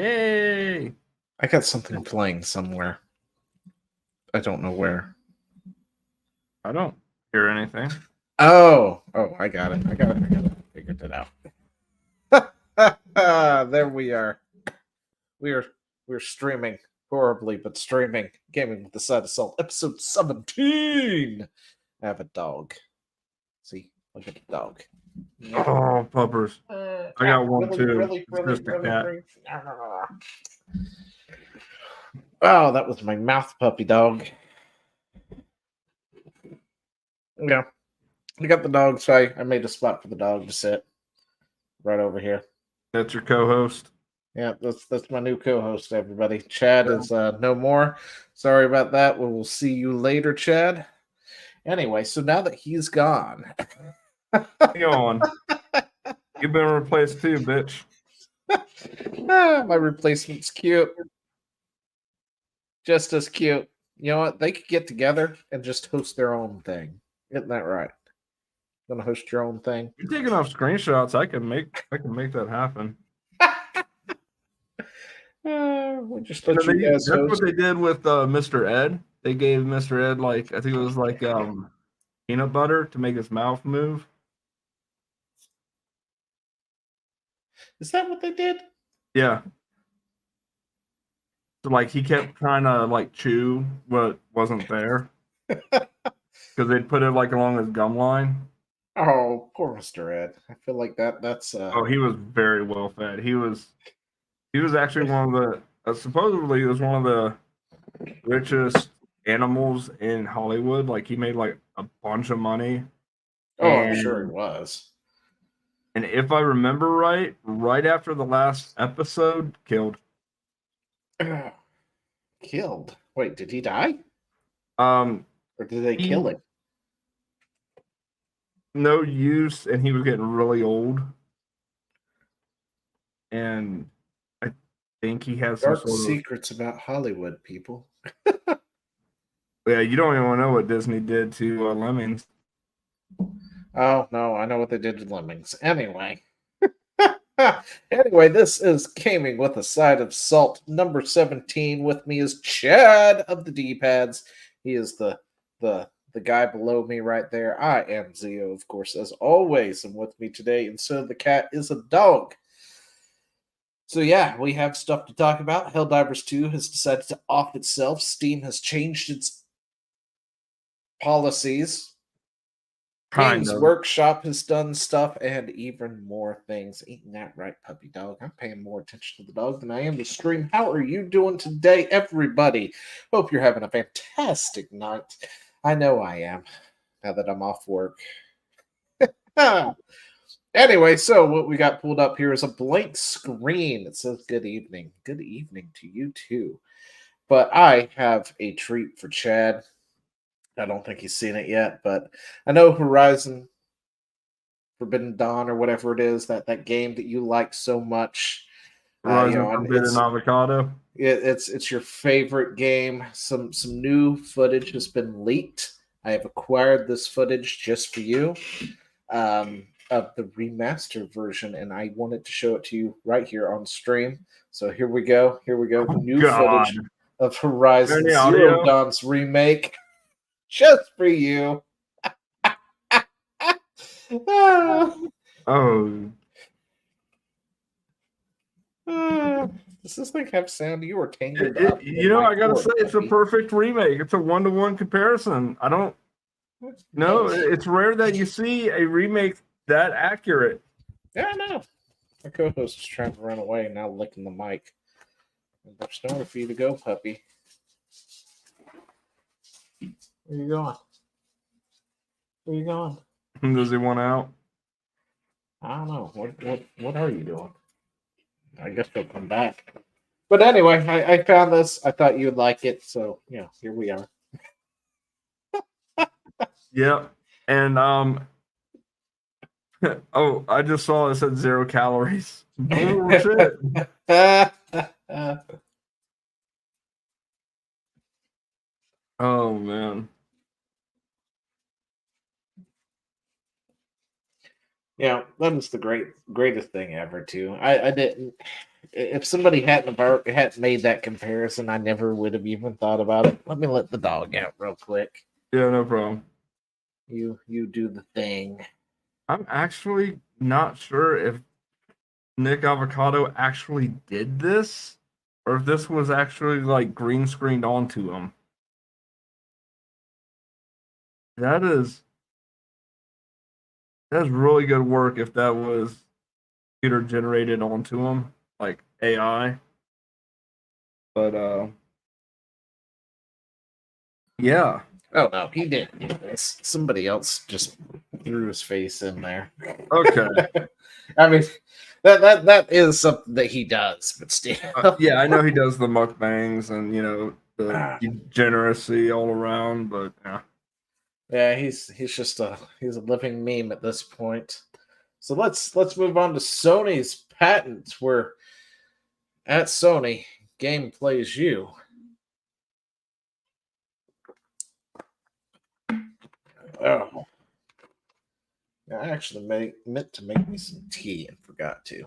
Yay! I got something playing somewhere. I don't know where. I don't hear anything. Oh, I got it. I got it. Figured it out. There we are. We're streaming horribly, but streaming gaming with the side of salt, episode 17. I have a dog. See, look at the dog. Oh, puppers! I got one too. Really, It's just a cat. Oh, that was my mouth puppy dog. Yeah, I got the dog, so I made a spot for the dog to sit right over here. That's your co-host. Yeah, that's my new co-host, everybody. Chad is no more. Sorry about that. We will see you later, Chad. Anyway, so now that he's gone. Hang on. You've been replaced too, bitch. My replacement's cute. Just as cute. You know what? They could get together and just host their own thing. Isn't that right? Gonna host your own thing. You're taking off screenshots. I can make that happen. We just let you guys That's host. what they did with Mr. Ed. They gave Mr. Ed I think it was peanut butter to make his mouth move. Is that what they did? Yeah. So he kept trying to chew what wasn't there because they'd put it along his gum line. Oh, poor Mr. Ed. I feel like that's Oh, he was very well fed. He was actually one of the supposedly he was one of the richest animals in Hollywood. He made a bunch of money. Oh, I'm sure he was. And if I remember right after the last episode, killed. Killed? Wait, did he die? Or did they kill him? No use, and he was getting really old. And I think he has Dark secrets about Hollywood, people. Yeah, you don't even know what Disney did to Lemmings. Oh, no, I know what they did to Lemmings. Anyway. Anyway, this is Gaming with a Side of Salt, number 17. With me is Chad of the D-Pads. He is the guy below me right there. I am Zio, of course, as always. And with me today, instead of the cat, is a dog. So yeah, we have stuff to talk about. Helldivers 2 has decided to off itself. Steam has changed its policies. Games Workshop has done stuff and even more things. Ain't that right, puppy dog? I'm paying more attention to the dog than I am the stream. How are you doing today, everybody? Hope you're having a fantastic night. I know I am, now that I'm off work. Anyway, so what we got pulled up here is a blank screen. It says good evening. Good evening to you too. But I have a treat for Chad. I don't think he's seen it yet, but I know Horizon Forbidden Dawn or whatever it is, that game that you like so much. Horizon Forbidden Avocado. It's your favorite game. Some new footage has been leaked. I have acquired this footage just for you of the remastered version, and I wanted to show it to you right here on stream. So here we go. Oh, new footage of Horizon Zero Dawn's remake. Just for you. Oh. Does this thing have sound? You are tangled up. I gotta say, it's a perfect remake. It's a 1-to-1 comparison. I don't know. It's rare that you see a remake that accurate. Yeah, I know. My co-host is trying to run away and now licking the mic. There's nowhere for you to go, puppy. Where you going? Where you going? Does he want out? I don't know. What are you doing? I guess he'll come back. But anyway, I found this. I thought you'd like it, so yeah, here we are. Yep. And oh, I just saw it said 0 calories. Oh shit. Oh man. Yeah, that is the greatest thing ever too. I didn't if somebody hadn't made that comparison, I never would have even thought about it. Let me let the dog out real quick. Yeah, no problem. You do the thing. I'm actually not sure if Nick Avocado actually did this or if this was actually like green screened onto him. That is that's really good work if that was computer generated onto him, like AI. But yeah. Oh no, he didn't do this. Somebody else just threw his face in there. Okay. I mean, that is something that he does, but still. Yeah, I know he does the mukbangs and the degeneracy all around, but yeah. Yeah, he's just he's a living meme at this point. So let's move on to Sony's patents. Where at Sony, game plays you. Oh, I actually meant to make me some tea and forgot to.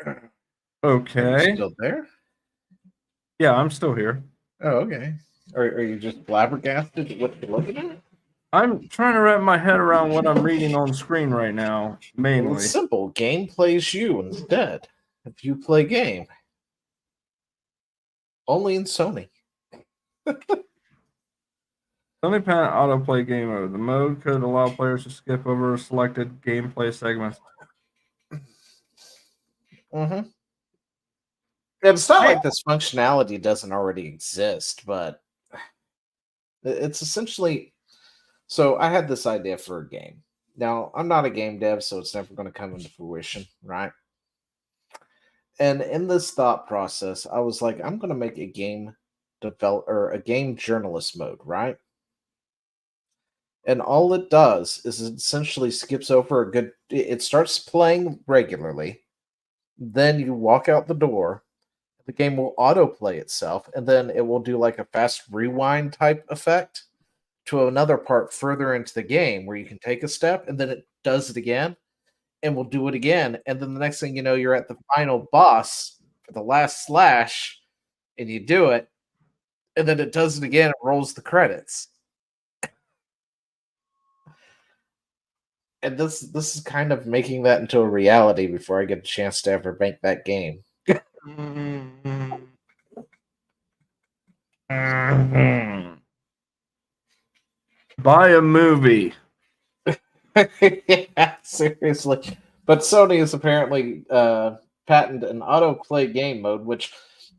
Are you Okay. still there? Yeah, I'm still here. Oh, okay. Are you just flabbergasted at what you're looking at? I'm trying to wrap my head around what I'm reading on screen right now, Well, it's mainly. simple. Game plays you instead. If you play game, only in Sony. Sony Pan autoplay game mode. The mode could allow players to skip over selected gameplay segments. Mm-hmm. It's not I like this functionality doesn't already exist, but it's essentially. So I had this idea for a game. Now I'm not a game dev, so it's never going to come into fruition, right? And in this thought process, I was like, I'm going to make a game develop or a game journalist mode, right? And all it does is it essentially skips over a good. It starts playing regularly, then you walk out the door. The game will autoplay itself, and then it will do like a fast rewind type effect to another part further into the game where you can take a step and then it does it again and we'll do it again. And then the next thing you know, you're at the final boss for the last slash and you do it, and then it does it again and rolls the credits. And this is kind of making that into a reality before I get a chance to ever make that game. buy a movie. Yeah, seriously. But Sony has apparently patented an autoplay game mode, which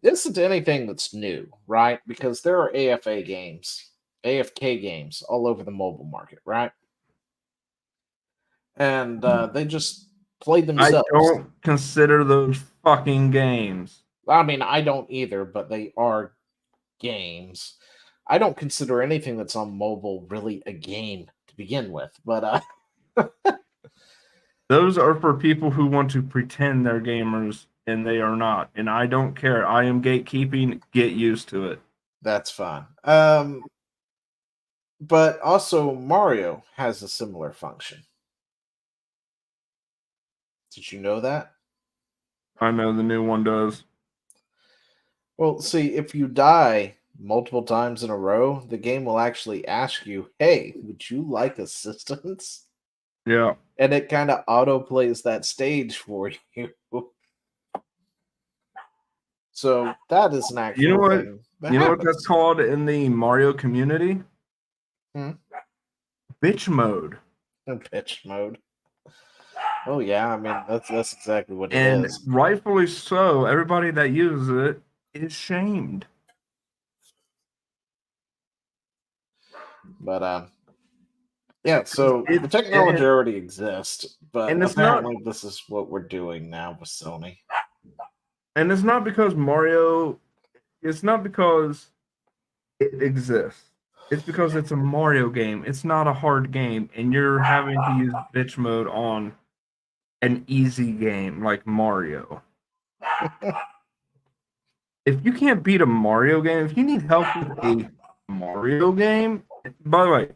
isn't anything that's new, right? Because there are AFK games all over the mobile market, right? And they just play I themselves. don't consider those fucking games. I mean, I don't either, but they are games. I don't consider anything that's on mobile really a game to begin with, but Those are for people who want to pretend they're gamers and they are not. And I don't care. I am gatekeeping. Get used to it. that's fine. But also Mario has a similar function. Did you know that? I know the new one does. Well, see, if you die multiple times in a row, the game will actually ask you, "Hey, would you like assistance?" Yeah. And it kind of auto plays that stage for you. So that is an You know actual what? thing that You know what that's happens. called in the Mario community? Hmm? Bitch mode. In pitch mode. Oh yeah, I mean that's exactly what it And is. rightfully so, everybody that uses it is shamed. But yeah, so the It's technology already exists, but and it's not apparently this is what we're doing now with Sony. and it's not because Mario it's not because it exists. It's because it's a Mario game. It's not a hard game, and you're having to use bitch mode on an easy game like Mario. If you can't beat a Mario game, if you need help with a Mario game, by the way,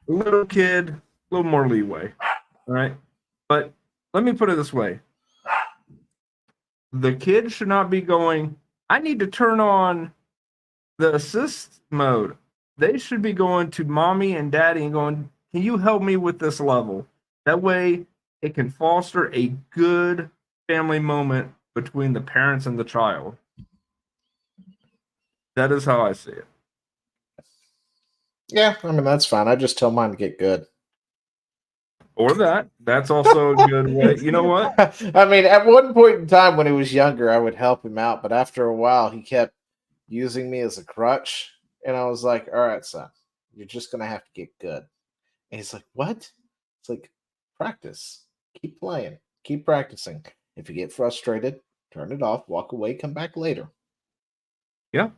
little kid, a little more leeway, all right? But let me put it this way: the kid should not be going, I need to turn on the assist mode. They should be going to mommy and daddy and going, can you help me with this level? That way it can foster a good family moment between the parents and the child. That is how I see it. Yeah, I mean, that's fine. I just tell mine to get good. Or that. That's also a good way. You know what? I mean, at one point in time when he was younger, I would help him out, but after a while, he kept using me as a crutch. And I was like, all right, son, you're just going to have to get good. And he's like, what? It's like, practice. Keep playing. Keep practicing. If you get frustrated, turn it off, walk away, come back later. Yeah.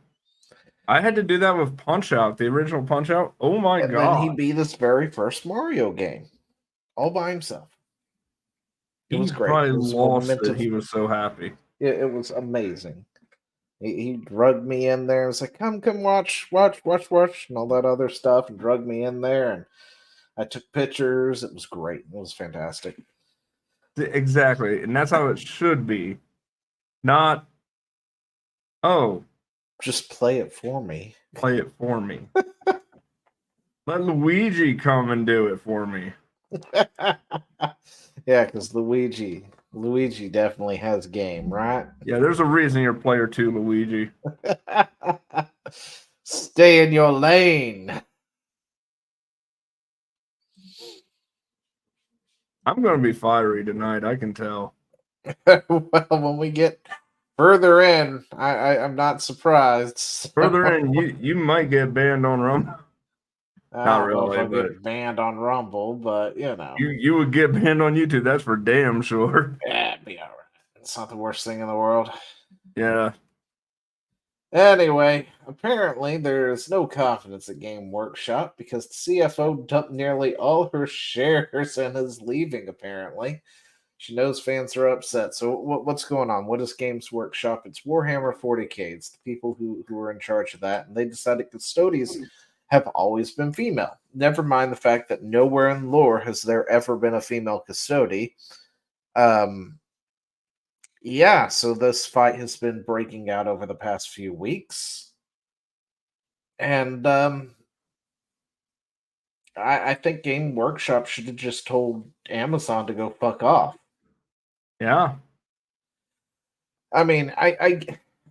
I had to do that with Punch Out, the original Punch Out. Oh my And god. then he beat his very first Mario game all by himself. It was great. Probably It was lost it. momentous. He was so happy. It was amazing. He drugged me in there and was like, come, watch, and all that other stuff, and drugged me in there. And I took pictures. It was great. It was fantastic. Exactly. And that's how it should be. Not, oh, Just play it for me. play it for me. Let Luigi come and do it for me. Yeah, because Luigi definitely has game, right? Yeah, there's a reason you're player 2, Luigi. Stay in your lane. I'm going to be fiery tonight. I can tell. Well, when we get further in, I'm not surprised. Further in, you might get banned on Rumble. I Not don't know if really, I'll but get banned on Rumble, but you know. you would get banned on YouTube. That's for damn sure. Yeah, it'd be all right. It's not the worst thing in the world. Yeah. Anyway, apparently there's no confidence at Game Workshop because the CFO dumped nearly all her shares and is leaving, apparently. She knows fans are upset. So what's going on? What is Games Workshop? It's Warhammer 40K. It's the people who are in charge of that. And they decided custodians have always been female. Never mind the fact that nowhere in lore has there ever been a female custody. Yeah, so this fight has been breaking out over the past few weeks. And I think Game Workshop should have just told Amazon to go fuck off. Yeah. I mean,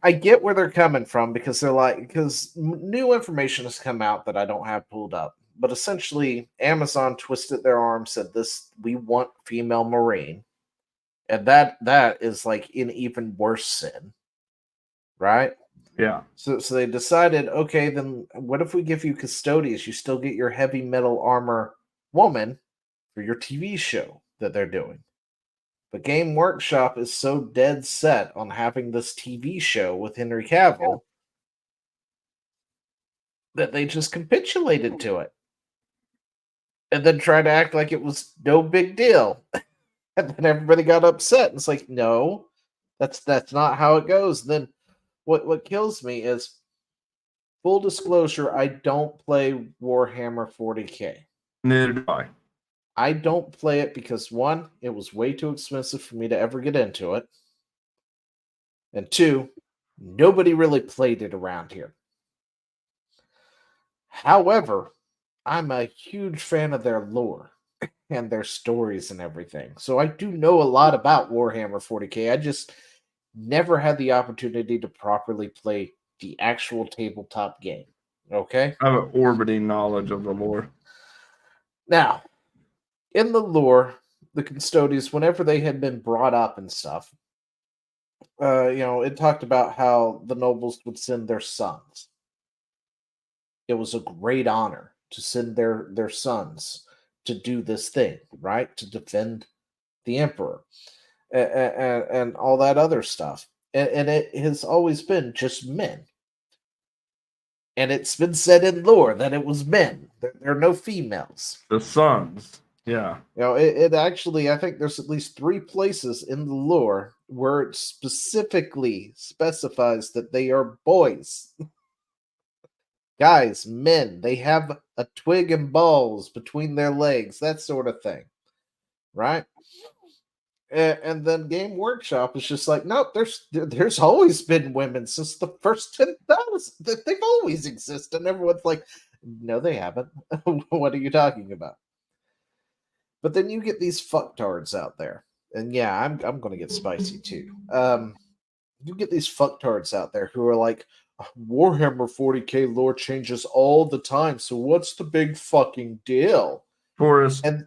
I get where they're coming from because they're like, because new information has come out that I don't have pulled up. But essentially, Amazon twisted their arm, said this, we want female Marine. And that is like an even worse sin. Right? Yeah. So they decided, okay, then what if we give you custodians? You still get your heavy metal armor woman for your TV show that they're doing. But Game Workshop is so dead set on having this TV show with Henry Cavill that they just capitulated to it. And then tried to act like it was no big deal. And then everybody got upset. And it's like, no, that's not how it goes. Then what kills me is, full disclosure, I don't play Warhammer 40K. Neither do I. I don't play it because, one, it was way too expensive for me to ever get into it. And two, nobody really played it around here. However, I'm a huge fan of their lore and their stories and everything. So I do know a lot about Warhammer 40K. I just never had the opportunity to properly play the actual tabletop game. Okay? I have an orbiting knowledge of the lore. Now, in the lore, the custodians, whenever they had been brought up and stuff, it talked about how the nobles would send their sons. It was a great honor to send their sons to do this thing, right? To defend the emperor and all that other stuff. And it has always been just men. And it's been said in lore that it was men. There are no females. The sons. Yeah. It actually, I think there's at least 3 places in the lore where it specifically specifies that they are boys. Guys, men, they have a twig and balls between their legs, that sort of thing, right? And then Game Workshop is just like, nope, there's always been women since the first 10,000. They've always existed. And everyone's like, no, they haven't. What are you talking about? But then you get these fucktards out there. And yeah, I'm going to get spicy too. You get these fucktards out there who are like, Warhammer 40k lore changes all the time, so what's the big fucking deal? Forrest, And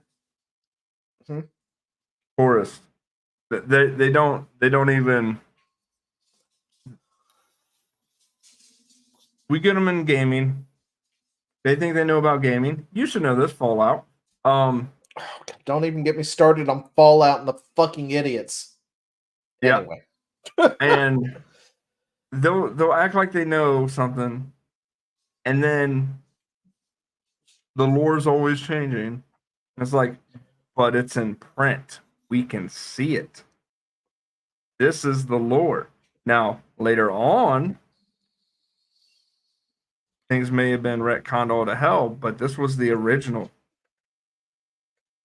Forrest. They don't even. We get them in gaming. They think they know about gaming. You should know this, Fallout. Don't even get me started on Fallout and the fucking idiots. Yeah. Anyway. And they'll act like they know something, and then the lore's always changing. It's like, but it's in print. We can see it. This is the lore. Now, later on, things may have been retconned all to hell, but this was the original.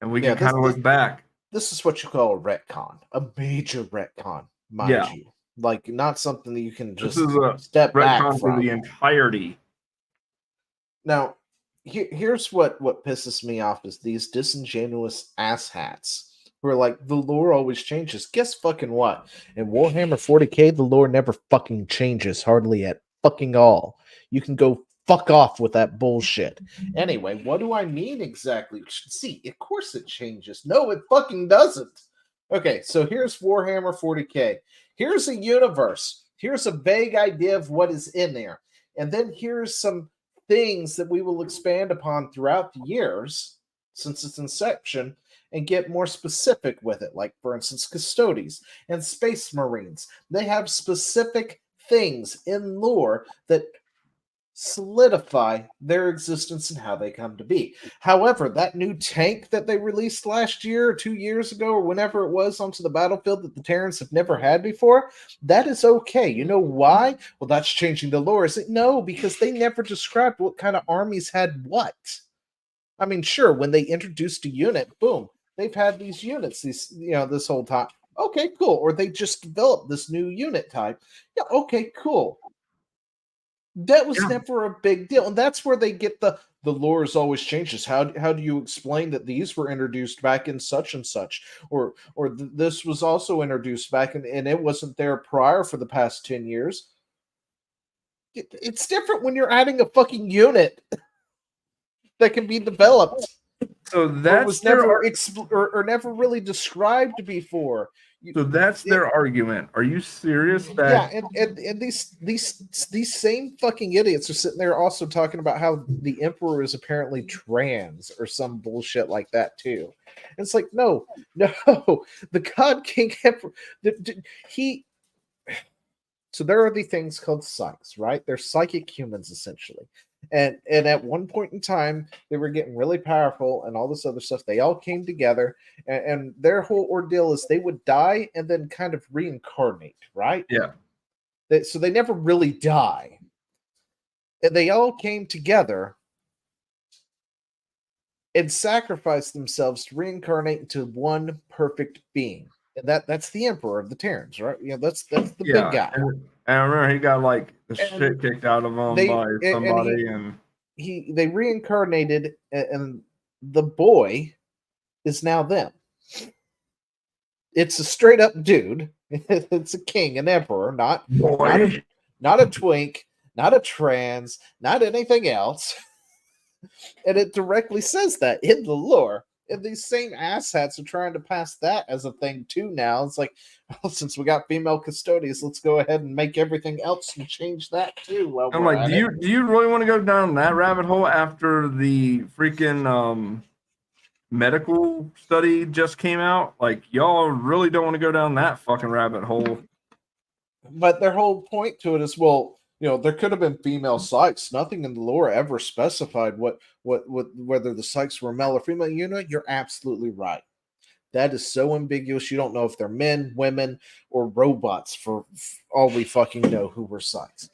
And we can kind of look back. This is what you call a retcon, a major retcon, mind you. Like, not something that you can just this is a step back retcon from. for the entirety. Now, here's what pisses me off is these disingenuous asshats who are like, the lore always changes. Guess fucking what? In Warhammer 40k, the lore never fucking changes, hardly at fucking all. You can go fuck off with that bullshit. Anyway, what do I mean exactly? See, of course it changes. No, it fucking doesn't. Okay, so here's Warhammer 40k. Here's a universe. Here's a vague idea of what is in there. And then here's some things that we will expand upon throughout the years since its inception and get more specific with it. Like, for instance, Custodes and Space Marines. They have specific things in lore that solidify their existence and how they come to be. However, that new tank that they released last year or 2 years ago or whenever it was onto the battlefield that the Terrans have never had before, that is okay. You know why? Well, that's changing the lore. Is it? No, because they never described what kind of armies had what. I mean, sure, when they introduced a unit, boom, they've had these units this whole time. Okay, cool. Or they just developed this new unit type. Yeah, okay, cool. That was never a big deal. And that's where they get the lore is always changes. How do you explain that these were introduced back in such and such? Or this was also introduced back and it wasn't there prior for the past 10 years. It's different when you're adding a fucking unit that can be developed. So that was never or never really described before. So that's their argument. Are you serious? That and these same fucking idiots are sitting there also talking about how the Emperor is apparently trans or some bullshit like that too. And it's like, no, the God King Emperor, he. So there are these things called psychs, right? They're psychic humans essentially. And at one point in time, they were getting really powerful and all this other stuff. They all came together, and their whole ordeal is they would die and then kind of reincarnate, right? Yeah. So they never really die. And they all came together and sacrificed themselves to reincarnate into one perfect being. And that's the Emperor of the Terrans, right? Yeah, that's the big guy. And I remember he got like the shit kicked out of him by somebody, and they reincarnated, and the boy is now them. It's a straight up dude. It's a king, an emperor, not a twink, not a trans, not anything else. And it directly says that in the lore. And these same asshats are trying to pass that as a thing too now. It's like, well, since we got female custodians, let's go ahead and make everything else and change that too. I'm like, do you really want to go down that rabbit hole after the freaking medical study just came out? Like, y'all really don't want to go down that fucking rabbit hole. But their whole point to it is, well, there could have been female psychs. Nothing in the lore ever specified whether the psychs were male or female. You're absolutely right. That is so ambiguous. You don't know if they're men, women, or robots for all we fucking know who were psychs.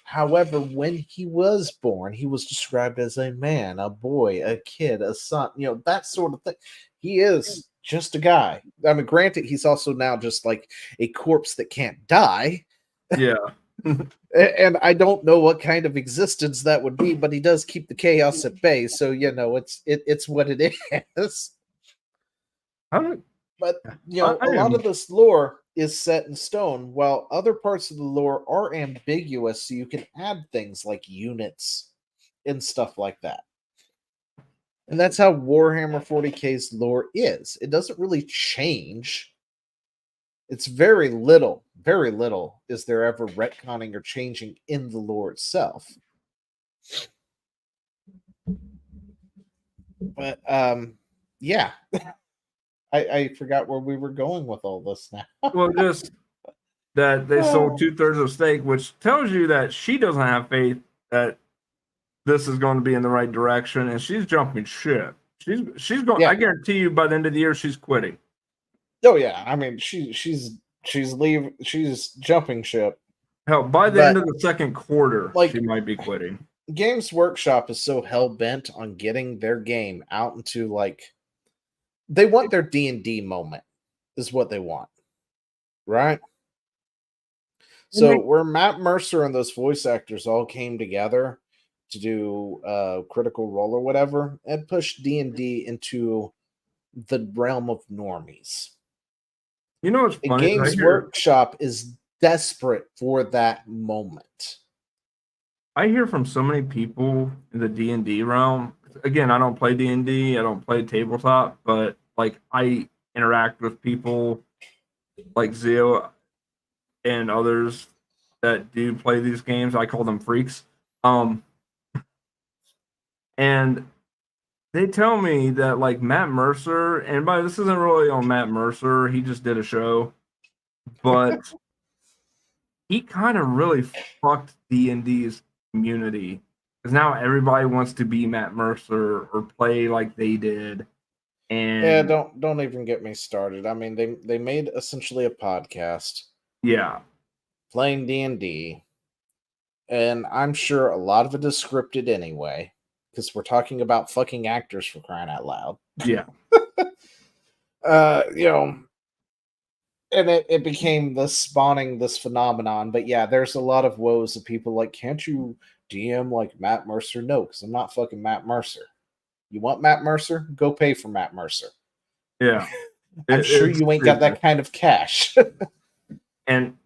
However, when he was born, he was described as a man, a boy, a kid, a son, that sort of thing. He is just a guy. I mean, granted, he's also now just like a corpse that can't die. Yeah. And I don't know what kind of existence that would be, but he does keep the chaos at bay. So it's what it is. But a lot of this lore is set in stone, while other parts of the lore are ambiguous. So you can add things like units and stuff like that. And that's how Warhammer 40K's lore is. It doesn't really change. It's very little is there ever retconning or changing in the lore itself. But yeah. I forgot where we were going with all this now. Well, just that they sold 2/3 of stake, which tells you that she doesn't have faith that this is going to be in the right direction, and she's jumping ship. She's going. Yeah. I guarantee you, by the end of the year, she's quitting. Oh yeah, I mean she's jumping ship. Hell, by the end of the second quarter, she might be quitting. Games Workshop is so hell bent on getting their game out into they want their D&D moment, is what they want, right? So where Matt Mercer and those voice actors all came together to do Critical Role or whatever, and pushed D&D into the realm of normies. You know what's funny? Games Workshop is desperate for that moment. I hear from so many people in the D&D realm. Again, I don't play D&D. I don't play tabletop, but I interact with people like Zio and others that do play these games. I call them freaks. And they tell me that Matt Mercer, and by this isn't really on Matt Mercer, he just did a show, but he kind of really fucked D&D's community because now everybody wants to be Matt Mercer or play like they did. And yeah, don't even get me started. I mean, they made essentially a podcast. Yeah. Playing D&D. And I'm sure a lot of it is scripted anyway, because we're talking about fucking actors, for crying out loud. Yeah. And it became spawning this phenomenon. But yeah, there's a lot of woes of people like, can't you DM like Matt Mercer? No, because I'm not fucking Matt Mercer. You want Matt Mercer? Go pay for Matt Mercer. Yeah. I'm sure you ain't got that kind of cash. and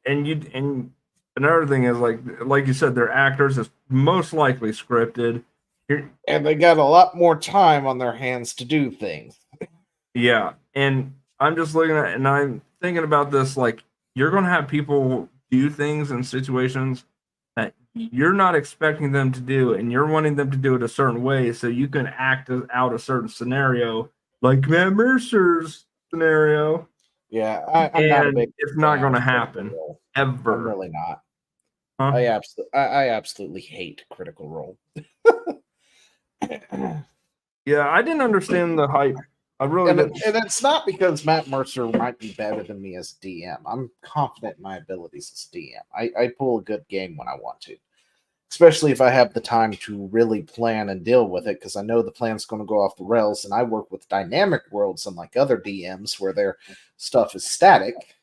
another thing is like you said, they're actors. It's most likely scripted. And they got a lot more time on their hands to do things. Yeah. And I'm just looking at and I'm thinking about this, you're going to have people do things in situations that you're not expecting them to do, and you're wanting them to do it a certain way so you can act out a certain scenario, like Matt Mercer's scenario. Yeah, I'm not a big it's not going to happen ever. I'm really not. Huh? I absolutely hate Critical Role. Yeah, I didn't understand the hype. I really didn't. And it's not because Matt Mercer might be better than me as DM. I'm confident in my abilities as DM. I pull a good game when I want to, especially if I have the time to really plan and deal with it, because I know the plan's going to go off the rails, and I work with dynamic worlds unlike other DMs where their stuff is static.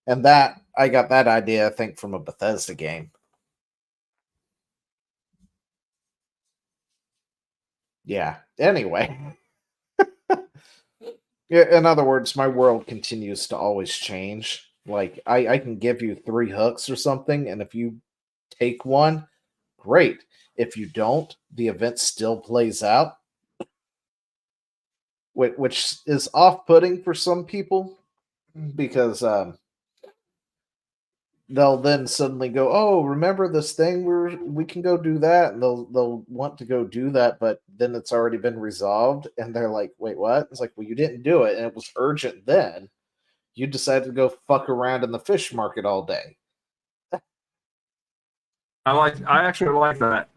And that I got that idea, I think, from a Bethesda game. Yeah. Anyway. Yeah, in other words, my world continues to always change. I can give you 3 hooks or something, and if you take one, great. If you don't, the event still plays out, which is off-putting for some people, because they'll then suddenly go, "Oh, remember this thing we can go do that," and they'll want to go do that, but then it's already been resolved, and they're like, "Wait, what?" It's like, "Well, you didn't do it, and it was urgent then. You decided to go fuck around in the fish market all day." I actually like that.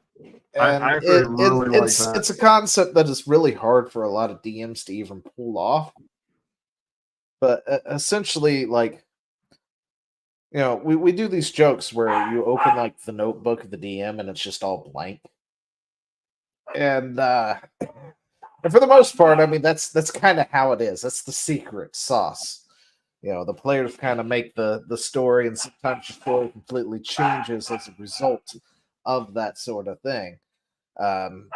And I actually really like that. It's a concept that is really hard for a lot of DMs to even pull off. But essentially, we do these jokes where you open like the notebook of the DM and it's just all blank. And for the most part, I mean that's kind of how it is. That's the secret sauce. The players kind of make the story, and sometimes the story completely changes as a result of that sort of thing. Um,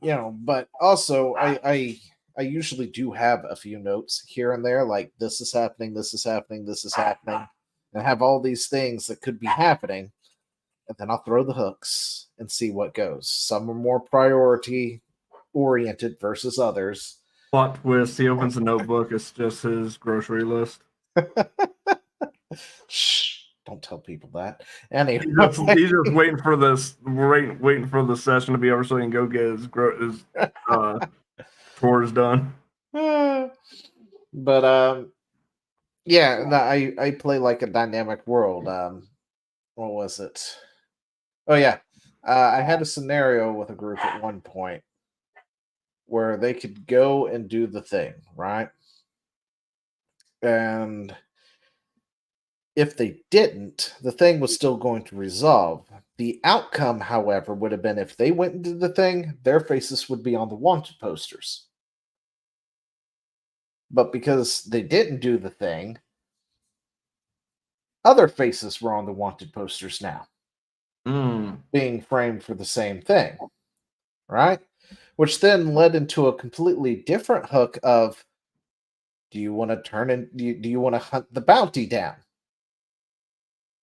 but also I usually do have a few notes here and there, like this is happening, this is happening, this is happening, and I have all these things that could be happening, and then I'll throw the hooks and see what goes. Some are more priority oriented versus others. Plot twist: he opens a notebook. It's just his grocery list. Shh, don't tell people that. Anyway, He's just waiting for this, waiting for the session to be over so he can go get his chores done. but yeah, no, I play like a dynamic world. What was it? Oh yeah, I had a scenario with a group at one point where they could go and do the thing, right? And if they didn't, the thing was still going to resolve. The outcome, however, would have been if they went and did the thing, their faces would be on the wanted posters. But because they didn't do the thing, other faces were on the wanted posters now, being framed for the same thing, right? Which then led into a completely different hook of, do you want to turn in, do you want to hunt the bounty down?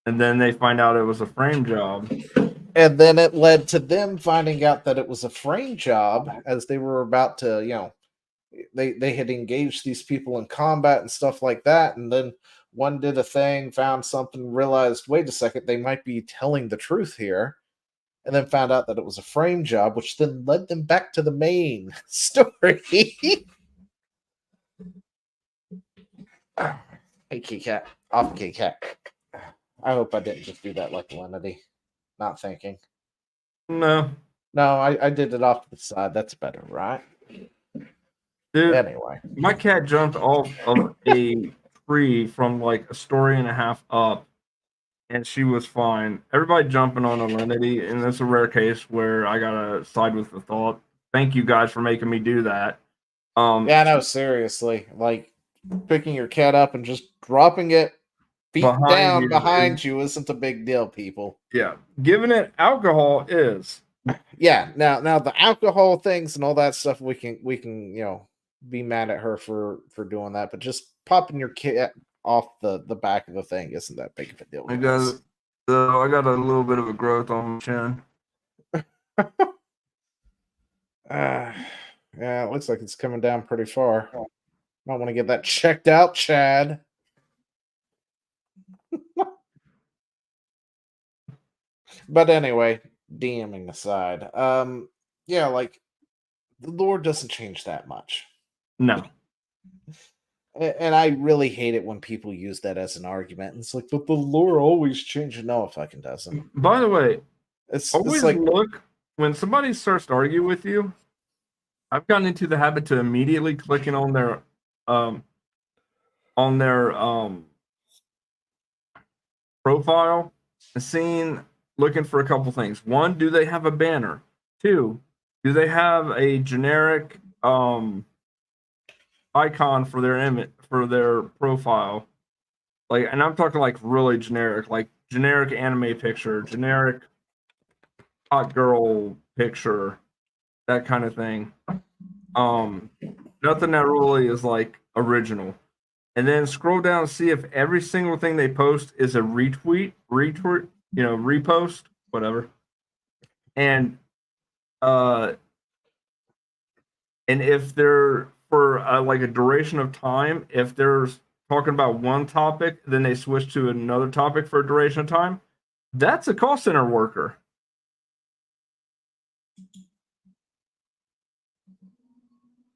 And then they find out it was a frame job. And then it led to them finding out that it was a frame job as they were about to, they had engaged these people in combat and stuff like that. And then one did a thing, found something, realized, wait a second, they might be telling the truth here. And then found out that it was a frame job, which then led them back to the main story. Hey, Kit Kat. Off, Kit Kat. I hope I didn't just do that like Lenity. Not thinking. No. No, I did it off to the side. That's better, right? Dude, anyway. My cat jumped off of a tree from like a story and a half up, and she was fine. Everybody jumping on Alinity, and it's a rare case where I gotta side with the thought. Thank you guys for making me do that. Yeah, no, seriously. Like picking your cat up and just dropping it feet behind down you, behind you isn't a big deal, people. yeah, giving it alcohol is. Yeah, now the alcohol things and all that stuff we can be mad at her for doing that, but just popping your cat off the back of the thing isn't that big of a deal, I guys. got a little bit of a growth on my chin. Yeah, it looks like it's coming down pretty far. Might want to get that checked out, Chad. But anyway, DMing aside, yeah, like the lore doesn't change that much. No. And I really hate it when people use that as an argument. It's like, but the lore always changes. No, it fucking doesn't. By the way, It's always like, look when somebody starts to argue with you. I've gotten into the habit to immediately clicking um on their profile and seeing, looking for a couple things. One, do they have a banner? Two, do they have a generic icon for their image, for their profile? Like, and I'm talking like really generic, like generic anime picture, generic hot girl picture, that kind of thing. Nothing that really is like original. And then scroll down and see if every single thing they post is a retweet, repost, whatever. And uh and if they're for like a duration of time, if they're talking about one topic, then they switch to another topic for a duration of time, that's a call center worker.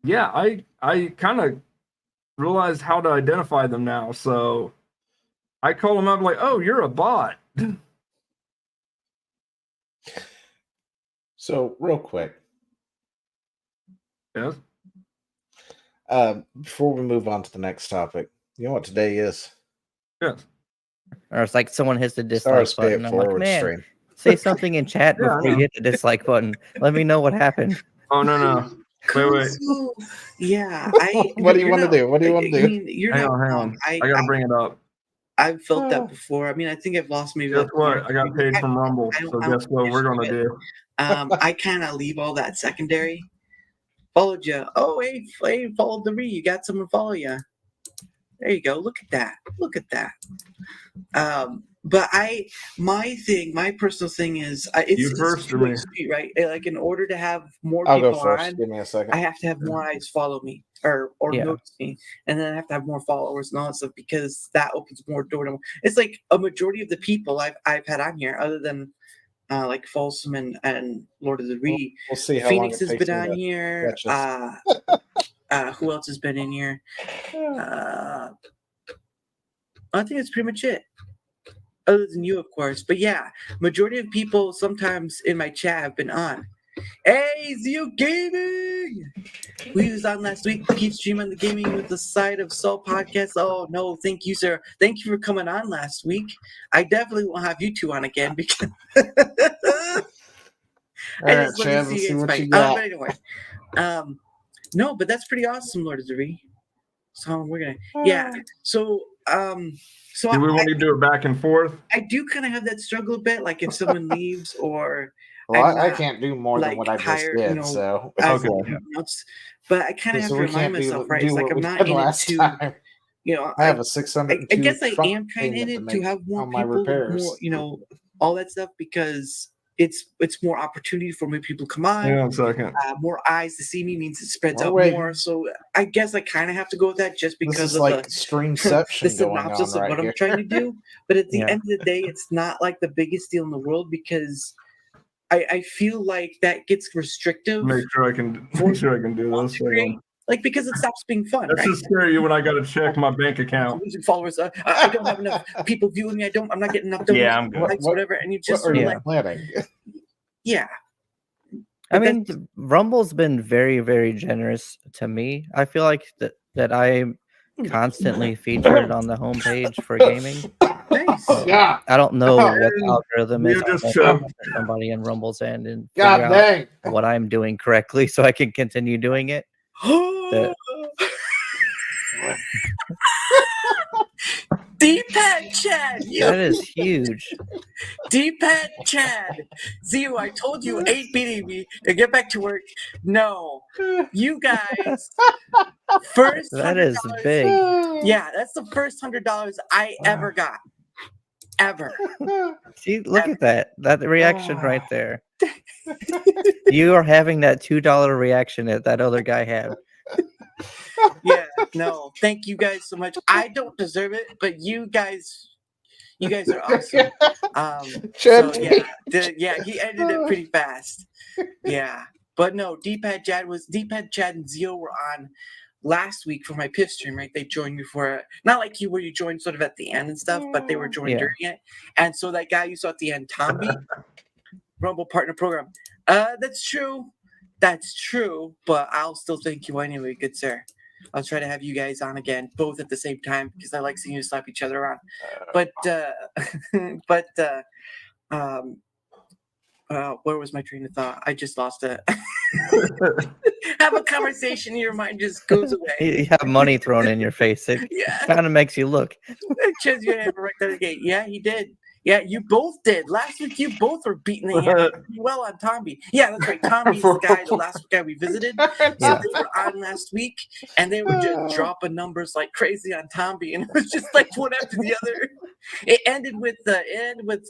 Yeah, I kind of realized how to identify them now. So I call them up like, "Oh, you're a bot." so real quick. Yes. Before we move on to the next topic, you know what today is? Yes. Or it's like someone hits the Stars dislike pay button. it I'm like, forward man, stream. say something in chat Yeah, I before you know. hit the dislike button. Let me know what happened. Oh no. Wait. Kuzu. Yeah, What do you you're want to not- do? What do you want I to do? mean, you're Hang not on. wrong. I gotta bring it up. I've felt that before. I mean, I think I've lost maybe Guess like what? I got paid from Rumble, I don't- so I don't guess what we're gonna do? I kind of leave all that secondary. Followed you. Oh, hey, followed the re. You got someone follow you. There you go. Look at that. Look at that. But my personal thing is, You first or me? street, right? Like in order to have more I'll go people first. on, Give me a second. I have to have more eyes follow me or Yeah. notice me, and then I have to have more followers and all that stuff because that opens more door to more. It's like a majority of the people I've had on here, other than like Folsom and Lord of the Ree. We'll see how Phoenix long has it takes been me on to here. catch Who else has been in here? I think that's pretty much it. Other than you, of course. But yeah, majority of people sometimes in my chat have been on. Hey, Zio Gaming! We was on last week. Keep streaming the gaming with the side of Soul Podcast. Oh no, thank you, sir. Thank you for coming on last week. I definitely won't have you two on again because All right, love to Chad, let's see guys what fight. you got. But anyway, no, but that's pretty awesome, Lord of the Ree. So we're gonna, So, so Do we want to do it back and forth? I do kind of have that struggle a bit, like if someone leaves or Well, I not, can't do more than like, what I just higher, did, you know, so as Okay. anyone else. But I kind of have so to we remind can't myself, right? do It's like what I'm we not did in it last to, time. you know, I have a I 602 guess I truck am kind of in payment it to to make have more on my people, repairs. more, you know, all that stuff because it's more opportunity for more people to come on. Hang on a second. More eyes to see me means it spreads We're out waiting. more. So I guess I kind of have to go with that just This because is of like the streamception going on synopsis of right what here. I'm trying to do. But at the Yeah. end of the day, it's not like the biggest deal in the world because I feel like that gets restrictive. Make sure I can do Want this. to Hang create, on. like because it stops being fun, That's right? just scary you when I got to check my bank account. Losing followers. I don't have enough people viewing me. I'm not getting enough donations, Yeah, I'm good. likes, whatever. And you just What are sort of you like, planning? yeah. I But mean, Rumble's been very, very generous to me. I feel like that I'm constantly featured on the homepage for gaming. Nice. Yeah. I don't know what the And algorithm is. you I just don't shoved- know if somebody in Rumble's end and God figure out dang. what I'm doing correctly so I can continue doing it. D-pad Chad, That is huge. D-pad Chad. Zio, I told you 8 beating me to get back to work. No. You guys, first That is $100. big. Yeah, that's the first $100 I ever got. Ever. See, look at that. That reaction right there. You are having that $2 reaction that that other guy had. Yeah, no. Thank you guys so much. I don't deserve it, but you guys are awesome. So yeah, he ended it pretty fast. Yeah. But no, D-pad Chad and Zio were on last week for my PIF stream, right? They joined me for not like you where you joined sort of at the end and stuff, but they were joined during it. And so that guy you saw at the end, Tomby, Rumble Partner Program. That's true. That's true, but I'll still thank you anyway, good sir. I'll try to have you guys on again, both at the same time, because I like seeing you slap each other around. But where was my train of thought? I just lost it. Have a conversation, your mind just goes away. You have money thrown in your face. It Yeah. kind of makes you look. Chaz, you have right out of the gate. Yeah, he did. Yeah, you both did. Last week, you both were beating the hand pretty well on Tomby. Yeah, that's right. Tommy's the guy, the last guy we visited. So Yeah. they were on last week, and they were just dropping numbers like crazy on Tomby, and it was just like one after the other. It ended with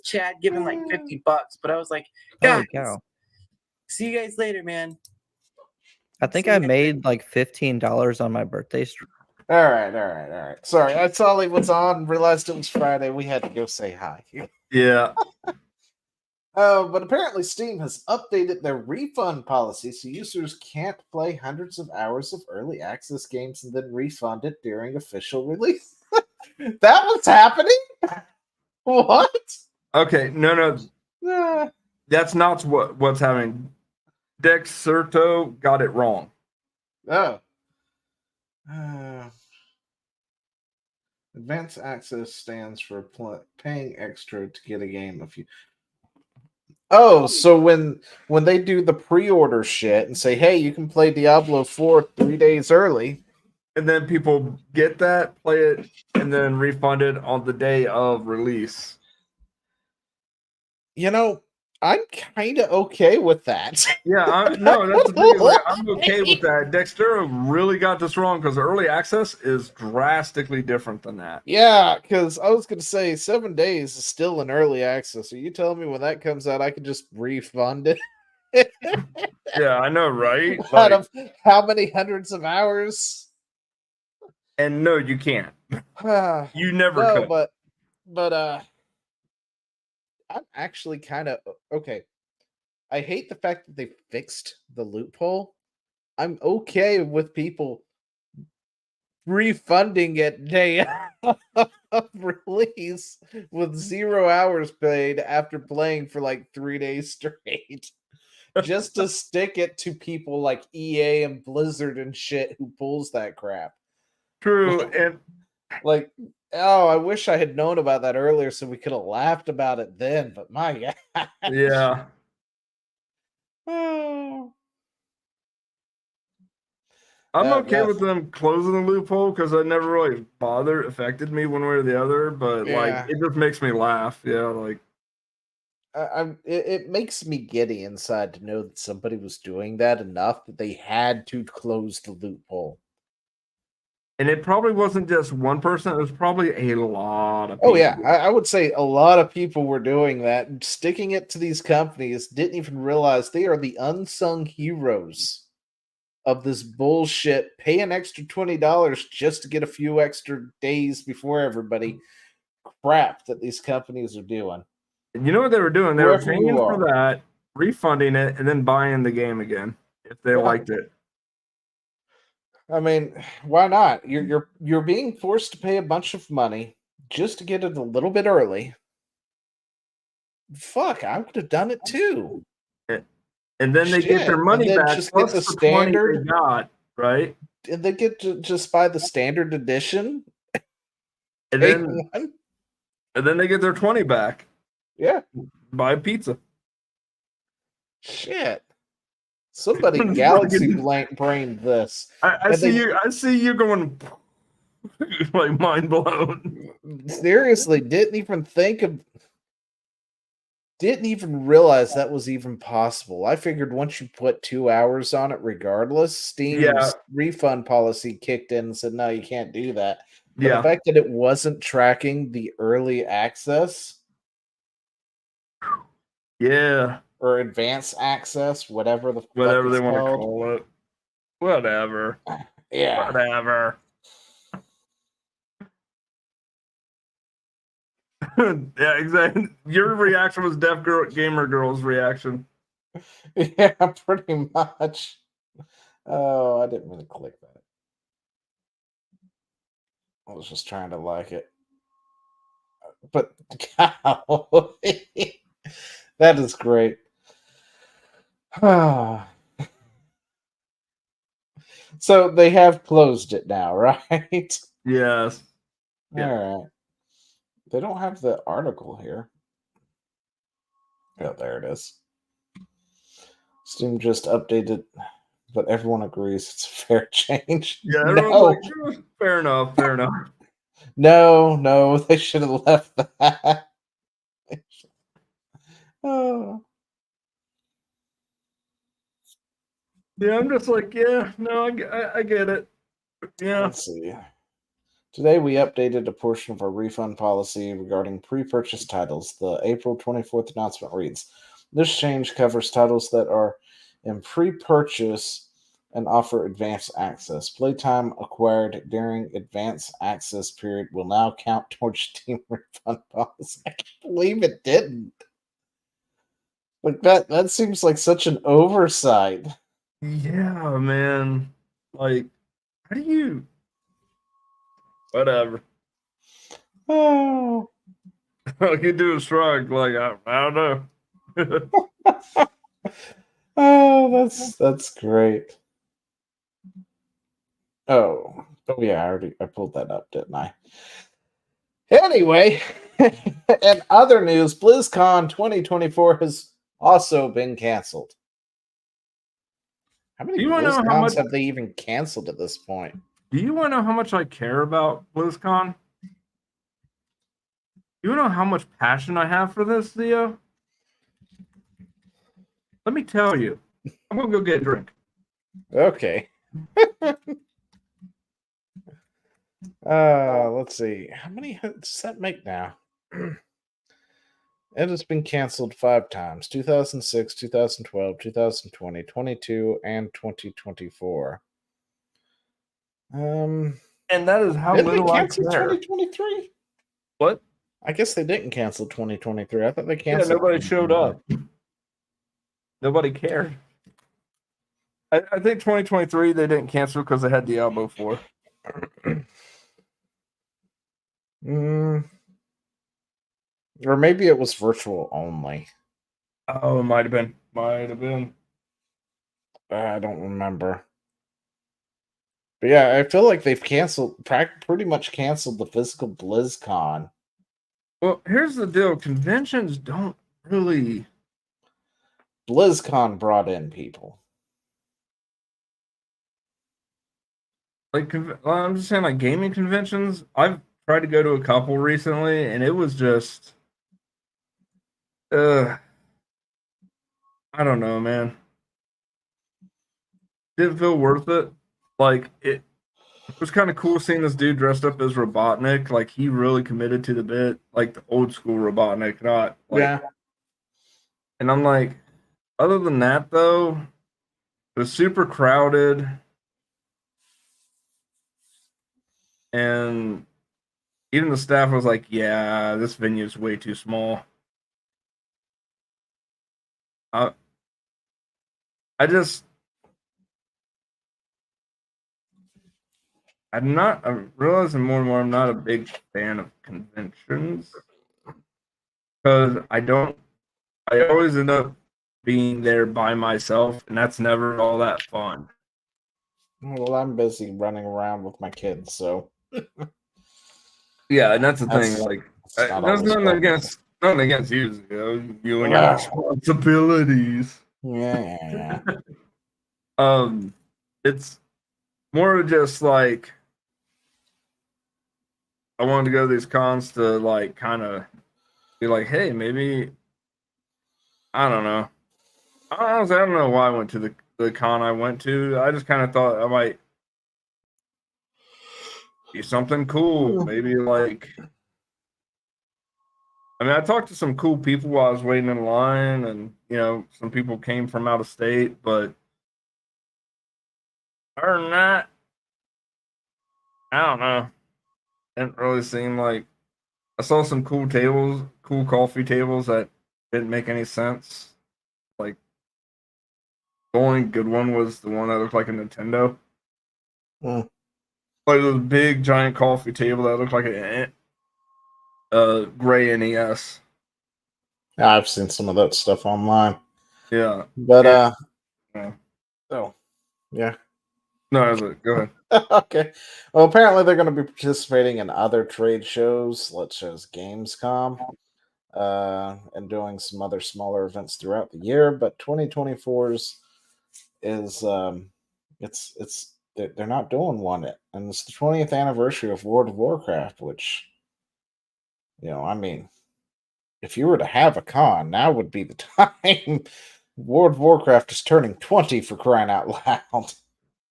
Chad giving like $50, but I was like, guys, Holy cow. see you guys later, man. I think I made like $15 on my birthday stream. All right. Sorry, I saw he was on, realized it was Friday. We had to go say hi. Yeah. But apparently Steam has updated their refund policy so users can't play hundreds of hours of early access games and then refund it during official release. That was happening? What? Okay. No. That's not what's happening. Dexerto got it wrong. Oh. Advanced access stands for paying extra to get a game if you. Oh, so when they do the pre-order shit and say, "Hey, you can play Diablo 4 3 days early," And then people get that, play it, and then refund it on the day of release. you know, I'm kind of okay with that. Yeah, no, that's the thing. Is like, I'm okay with that. Dexterra really got this wrong because early access is drastically different than that. Yeah, because I was going to say 7 days is still an early access. Are you telling me when that comes out, I can just refund it? Yeah, I know, right? Out Like, of how many hundreds of hours? and no, you can't. You never No, could. but I'm actually kind of okay. I hate the fact that they fixed the loophole. I'm okay with people refunding it day of release with 0 hours paid after playing for like 3 days straight. Just to stick it to people like EA and Blizzard and shit who pulls that crap. True, and Like, oh, I wish I had known about that earlier so we could have laughed about it then, but my God. yeah, Oh, I'm okay that's with them closing the loophole because it never really affected me one way or the other. But like, yeah. it just makes me laugh. Yeah, like It makes me giddy inside to know that somebody was doing that enough that they had to close the loophole. and it probably wasn't just one person, it was probably a lot of Oh people. yeah, I would say a lot of people were doing that, and sticking it to these companies, didn't even realize they are the unsung heroes of this bullshit. Pay an extra $20 just to get a few extra days before everybody. Crap that these companies are doing. And you know what they were doing? They were Whoever paying you for are. that, refunding it, and then buying the game again if they Yeah. liked it. I mean, why not? You're being forced to pay a bunch of money just to get it a little bit early. Fuck, I would have done it too. And then they get their Shit, and money then back just get plus the the 20 they standard, got, right? and they get to just buy the standard edition. And Day then one. they get their 20 back. Yeah, Buy pizza. shit. Somebody galaxy Fucking- brained this. I And see they you. I see you going like mind blown. seriously didn't even realize that was even possible. I figured once you put 2 hours on it, regardless, Yeah, Steam's refund policy kicked in and said, no, you can't do that. But the yeah, fact that it wasn't tracking the early access yeah. or advanced access, whatever the fuck Whatever it's they want to called. call it. Whatever. Yeah. Whatever. Yeah, exactly. Your reaction was Deaf Girl Gamer Girl's reaction. Yeah, pretty much. Oh, I didn't mean to click that. I was just trying to like it. But golly, that is great. So they have closed it now, right? Yes. Yeah. All right. They don't have the article here. Oh, there it is. Steam just updated, but everyone agrees it's a fair change. Yeah, No, everyone's like, fair enough, fair enough. no, they should have left that. Oh. Yeah, I'm just like, yeah, no, I get it. Yeah. Let's see. Today we updated a portion of our refund policy regarding pre-purchase titles. The April 24th announcement reads, this change covers titles that are in pre-purchase and offer advanced access. Playtime acquired during advanced access period will now count towards Steam refund policy. I can't believe it didn't. Like that seems like such an oversight. Yeah, man. Like, how do you whatever. Oh. All you do is shrug, like I don't know. Oh, that's great. Oh yeah, I pulled that up, didn't I? Anyway, in other news, BlizzCon 2024 has also been canceled. How many Do you want to know how BlizzCons much? have they even canceled at this point? Do you want to know how much I care about BlizzCon? You know how much passion I have for this, Theo? Let me tell you. I'm gonna go get a drink. Okay. Let's see. How many does that make now? It has been canceled 5 times: 2006, 2012, 2020, 22, and 2024. And that is how Did they little I cancel care. 2023? What? I guess they didn't cancel 2023. I thought they Yeah, canceled. nobody showed up. Nobody cared. I think 2023 they didn't cancel because they had Diablo 4. Or maybe it was virtual only. Oh, it might have been. Might have been. I don't remember. But yeah, I feel like they've pretty much canceled the physical BlizzCon. Well, here's the deal. Conventions don't really. BlizzCon brought in people. I'm just saying, like gaming conventions. I've tried to go to a couple recently, and it was just. I don't know, man. Didn't feel worth it. Like it was kind of cool seeing this dude dressed up as Robotnik. Like he really committed to the bit, like the old school Robotnik, not like. Yeah. And I'm like, other than that, though, it was super crowded, and even the staff was like, "Yeah, this venue is way too small." I, I just, I'm realizing more and more I'm not a big fan of conventions because I always end up being there by myself, and that's never all that fun. Well, I'm busy running around with my kids, so Yeah, and that's the thing. That's- Like, it's not there's always nothing fun. against you, you and your Ah. responsibilities. Yeah. It's more of just like I wanted to go to these cons to like kind of be like, hey, maybe I don't know. Honestly, I don't know why I went to the con I went to. I just kind of thought I might be something cool. Maybe like I mean, I talked to some cool people while I was waiting in line, and some people came from out of state. But other than that, I don't know. Didn't really seem like I saw some cool tables, cool coffee tables that didn't make any sense. Like the only good one was the one that looked like a Nintendo. Mm. Like this big giant coffee table that looked like a gray NES. I've seen some of that stuff online. Yeah, But yeah. oh, yeah. No, I was like, go ahead. Okay. Well, apparently they're going to be participating in other trade shows, such as Gamescom, and doing some other smaller events throughout the year. But 2024's is they're not doing one, and it's the 20th anniversary of World of Warcraft, which I mean, if you were to have a con, now would be the time. World of Warcraft is turning 20 for crying out loud.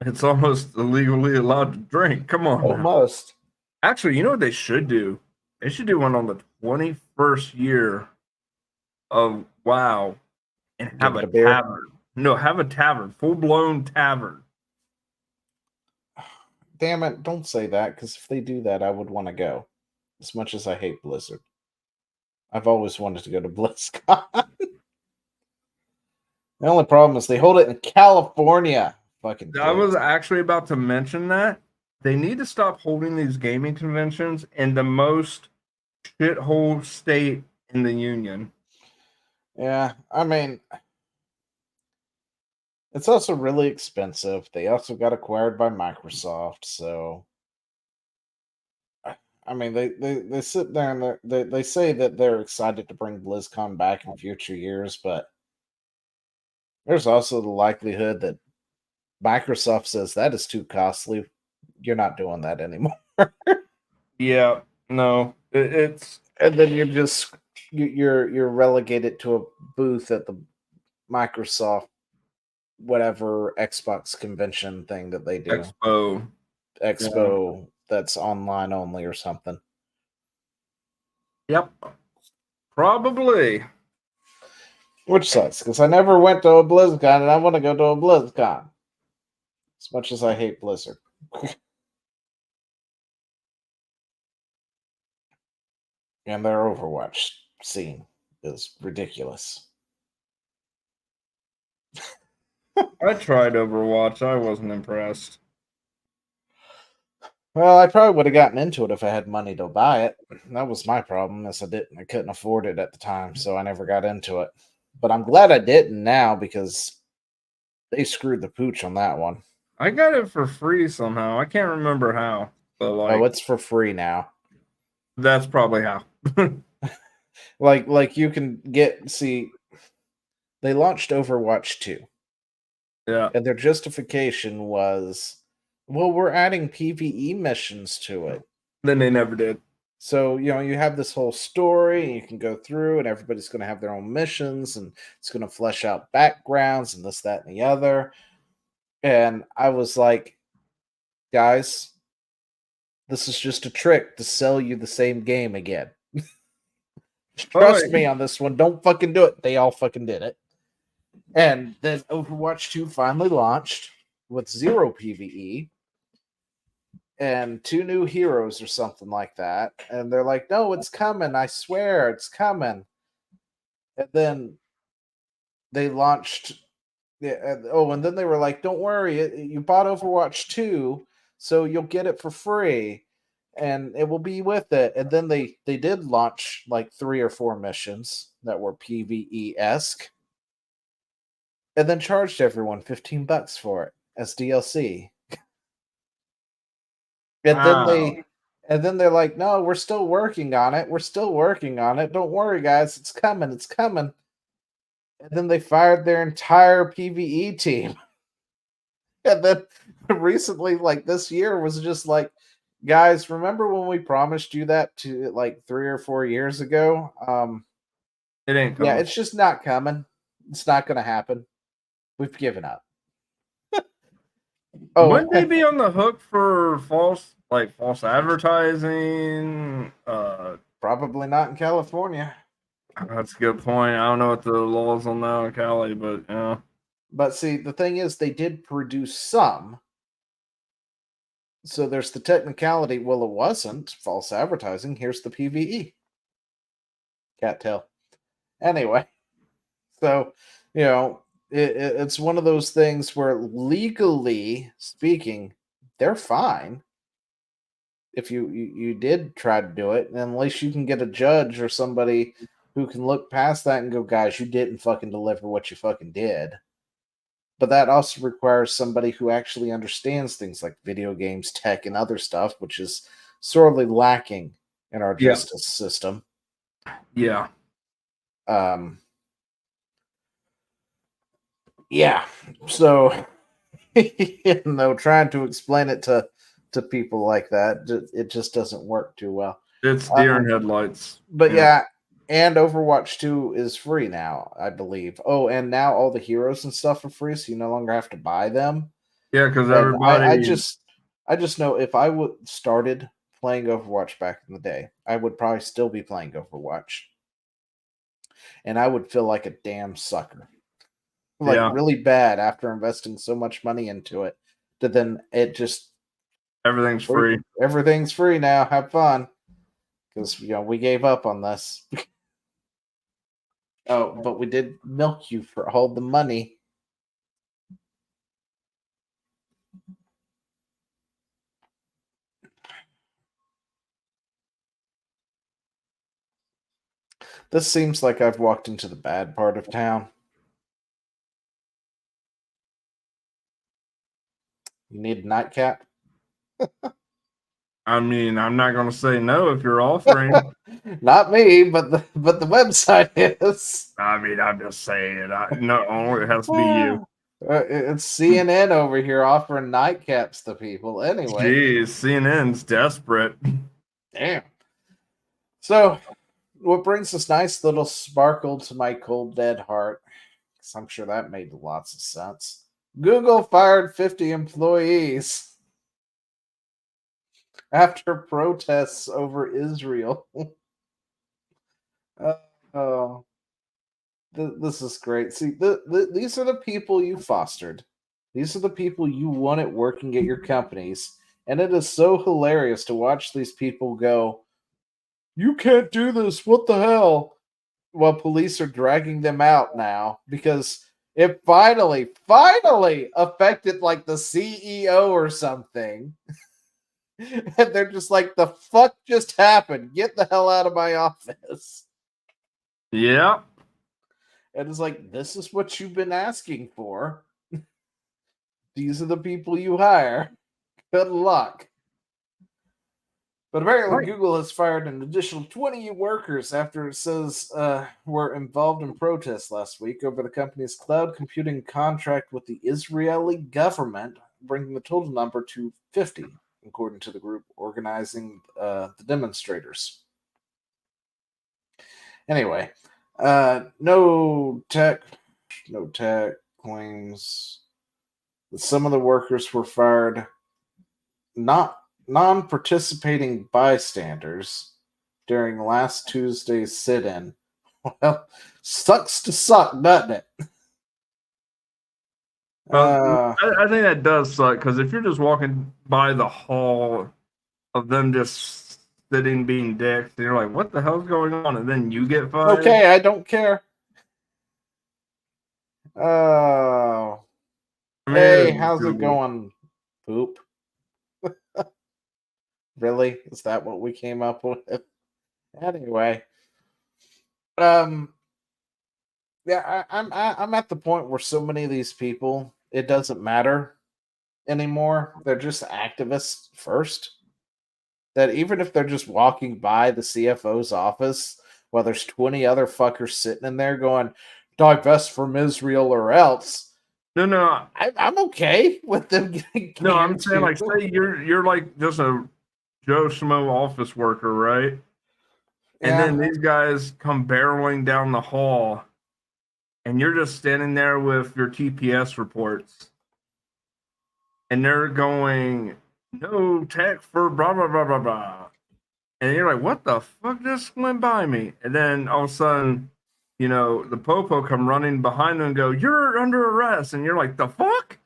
It's almost illegally allowed to drink. Come on. Now. Almost. Actually, you know what they should do? They should do one on the 21st year of WoW and have Give it a a beer. tavern. No, have a tavern, full blown tavern. Damn it, don't say that, because if they do that, I would want to go. As much as I hate Blizzard. I've always wanted to go to BlizzCon. The only problem is they hold it in California. Fucking I was dicks. actually about to mention that. They need to stop holding these gaming conventions in the most shithole state in the union. Yeah, I mean, it's also really expensive. They also got acquired by Microsoft, so I mean, they sit there and they say that they're excited to bring BlizzCon back in future years, but there's also the likelihood that Microsoft says that is too costly. You're not doing that anymore, Yeah, no, it's and then you're relegated to a booth at the Microsoft whatever Xbox convention thing that they do, Expo. Expo that's online only or something. Yep, probably. Which sucks because I never went to a BlizzCon and I want to go to a BlizzCon. As much as I hate Blizzard. And their Overwatch scene is ridiculous. I tried Overwatch. I wasn't impressed. Well, I probably would have gotten into it if I had money to buy it. That was my problem, is I couldn't afford it at the time, so I never got into it. But I'm glad I didn't now because they screwed the pooch on that one. I got it for free somehow. I can't remember how, but like Oh, it's for free now. that's probably how. Like you can see they launched Overwatch 2. Yeah. And their justification was, well, we're adding PvE missions to it. Then they never did. So, you have this whole story, and you can go through, and everybody's going to have their own missions, and it's going to flesh out backgrounds, and this, that, and the other. And I was like, guys, this is just a trick to sell you the same game again. Trust me on this one. Don't fucking do it. They all fucking did it. And then Overwatch 2 finally launched with 0 PvE and 2 new heroes or something like that. And they're like, no, it's coming. I swear it's coming. And then they launched. And then they were like, don't worry. You bought Overwatch 2, so you'll get it for free. And it will be with it. And then they did launch like 3 or 4 missions that were PvE-esque. And then charged everyone $15 for it as DLC. And then they're like, no, we're still working on it. We're still working on it. Don't worry, guys. It's coming. It's coming. And then they fired their entire PvE team. And then recently, like this year, was just like, guys, remember when we promised you that to like 3 or 4 years ago? It ain't coming. Yeah, it's just not coming. It's not going to happen. We've given up. Wouldn't they be on the hook for false advertising? Probably not in California. That's a good point. I don't know what the laws on that in Cali, but yeah. But see, the thing is, they did produce some. So there's the technicality. Well, it wasn't false advertising. Here's the PvE. Can't tell. Anyway, so, it's one of those things where legally speaking, they're fine. If you did try to do it, and unless you can get a judge or somebody who can look past that and go, guys, you didn't fucking deliver what you fucking did. But that also requires somebody who actually understands things like video games, tech, and other stuff, which is sorely lacking in our justice system. Yeah. Yeah. So, trying to explain it to people like that, it just doesn't work too well. It's deer in headlights. But yeah, and Overwatch 2 is free now, I believe. Oh, and now all the heroes and stuff are free, so you no longer have to buy them. Yeah, because And everybody. I just know if I would started playing Overwatch back in the day, I would probably still be playing Overwatch, and I would feel like a damn sucker, really bad after investing so much money into it. That then it just everything's free. Everything's free now. Have fun, because we gave up on this. Oh, but we did milk you for all the money. This seems like I've walked into the bad part of town. You need a nightcap? I mean, I'm not going to say no if you're offering. Not me, but the website is. I mean, I'm just saying. No, only it has to be you. It's CNN over here offering nightcaps to people. Anyway, Jeez, CNN's desperate. damn. So, what brings this nice little sparkle to my cold dead heart? Because I'm sure that made lots of sense. Google fired 50 employees after protests over Israel. Oh, this is great. See, these are the people you fostered. These are the people you wanted working at your companies. And it is so hilarious to watch these people go, "You can't do this. What the hell?" While police are dragging them out now because it finally affected like the CEO or something. And they're just like, the fuck just happened? Get the hell out of my office. Yeah. And it's like, this is what you've been asking for. These are the people you hire. Good luck. But apparently, Right. Google has fired an additional 20 workers after it says were involved in protests last week over the company's cloud computing contract with the Israeli government, bringing the total number to 50, according to the group organizing the demonstrators. Anyway, no tech claims that some of the workers were fired, not non-participating bystanders during last Tuesday's sit-in. Well, sucks to suck, doesn't it? Well, I think that does suck because if you're just walking by the hall of them just sitting being dicks, and you're like, what the hell's going on? And then you get fired. Okay, I don't care. Oh. Hey, how's it going, poop? Really? Is that what we came up with? Anyway. Yeah, I'm at the point where so many of these people, it doesn't matter anymore. They're just activists first. That even if they're just walking by the CFO's office while there's 20 other fuckers sitting in there going, divest from Israel or else. No. I'm okay with them getting No, I'm saying like, too. say you're like just a Joe Schmo office worker, right? And then these guys come barreling down the hall, and you're just standing there with your TPS reports, and they're going, "No tech for blah blah blah blah blah," and you're like, "What the fuck just went by me?" And then all of a sudden, the popo come running behind them and go, "You're under arrest," and you're like, "The fuck?"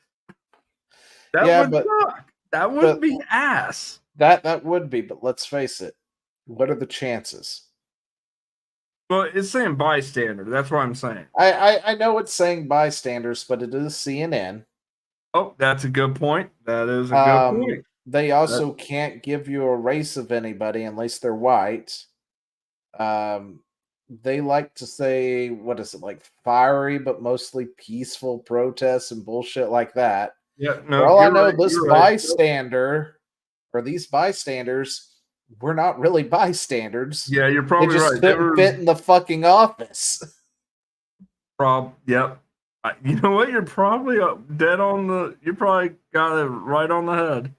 That would suck. That would be ass. That would be, but let's face it. What are the chances? Well, it's saying bystander. That's what I'm saying. I know it's saying bystanders, but it is CNN. Oh, that's a good point. That is a good point. They also can't give you a race of anybody unless they're white. They like to say, what is it, like fiery but mostly peaceful protests and bullshit like that. Yeah, For all I know, this bystander or these bystanders were not really bystanders. Yeah, you're probably they just right. couldn't fit in the fucking office. Yep. You know what? You're probably dead on the. You probably got it right on the head.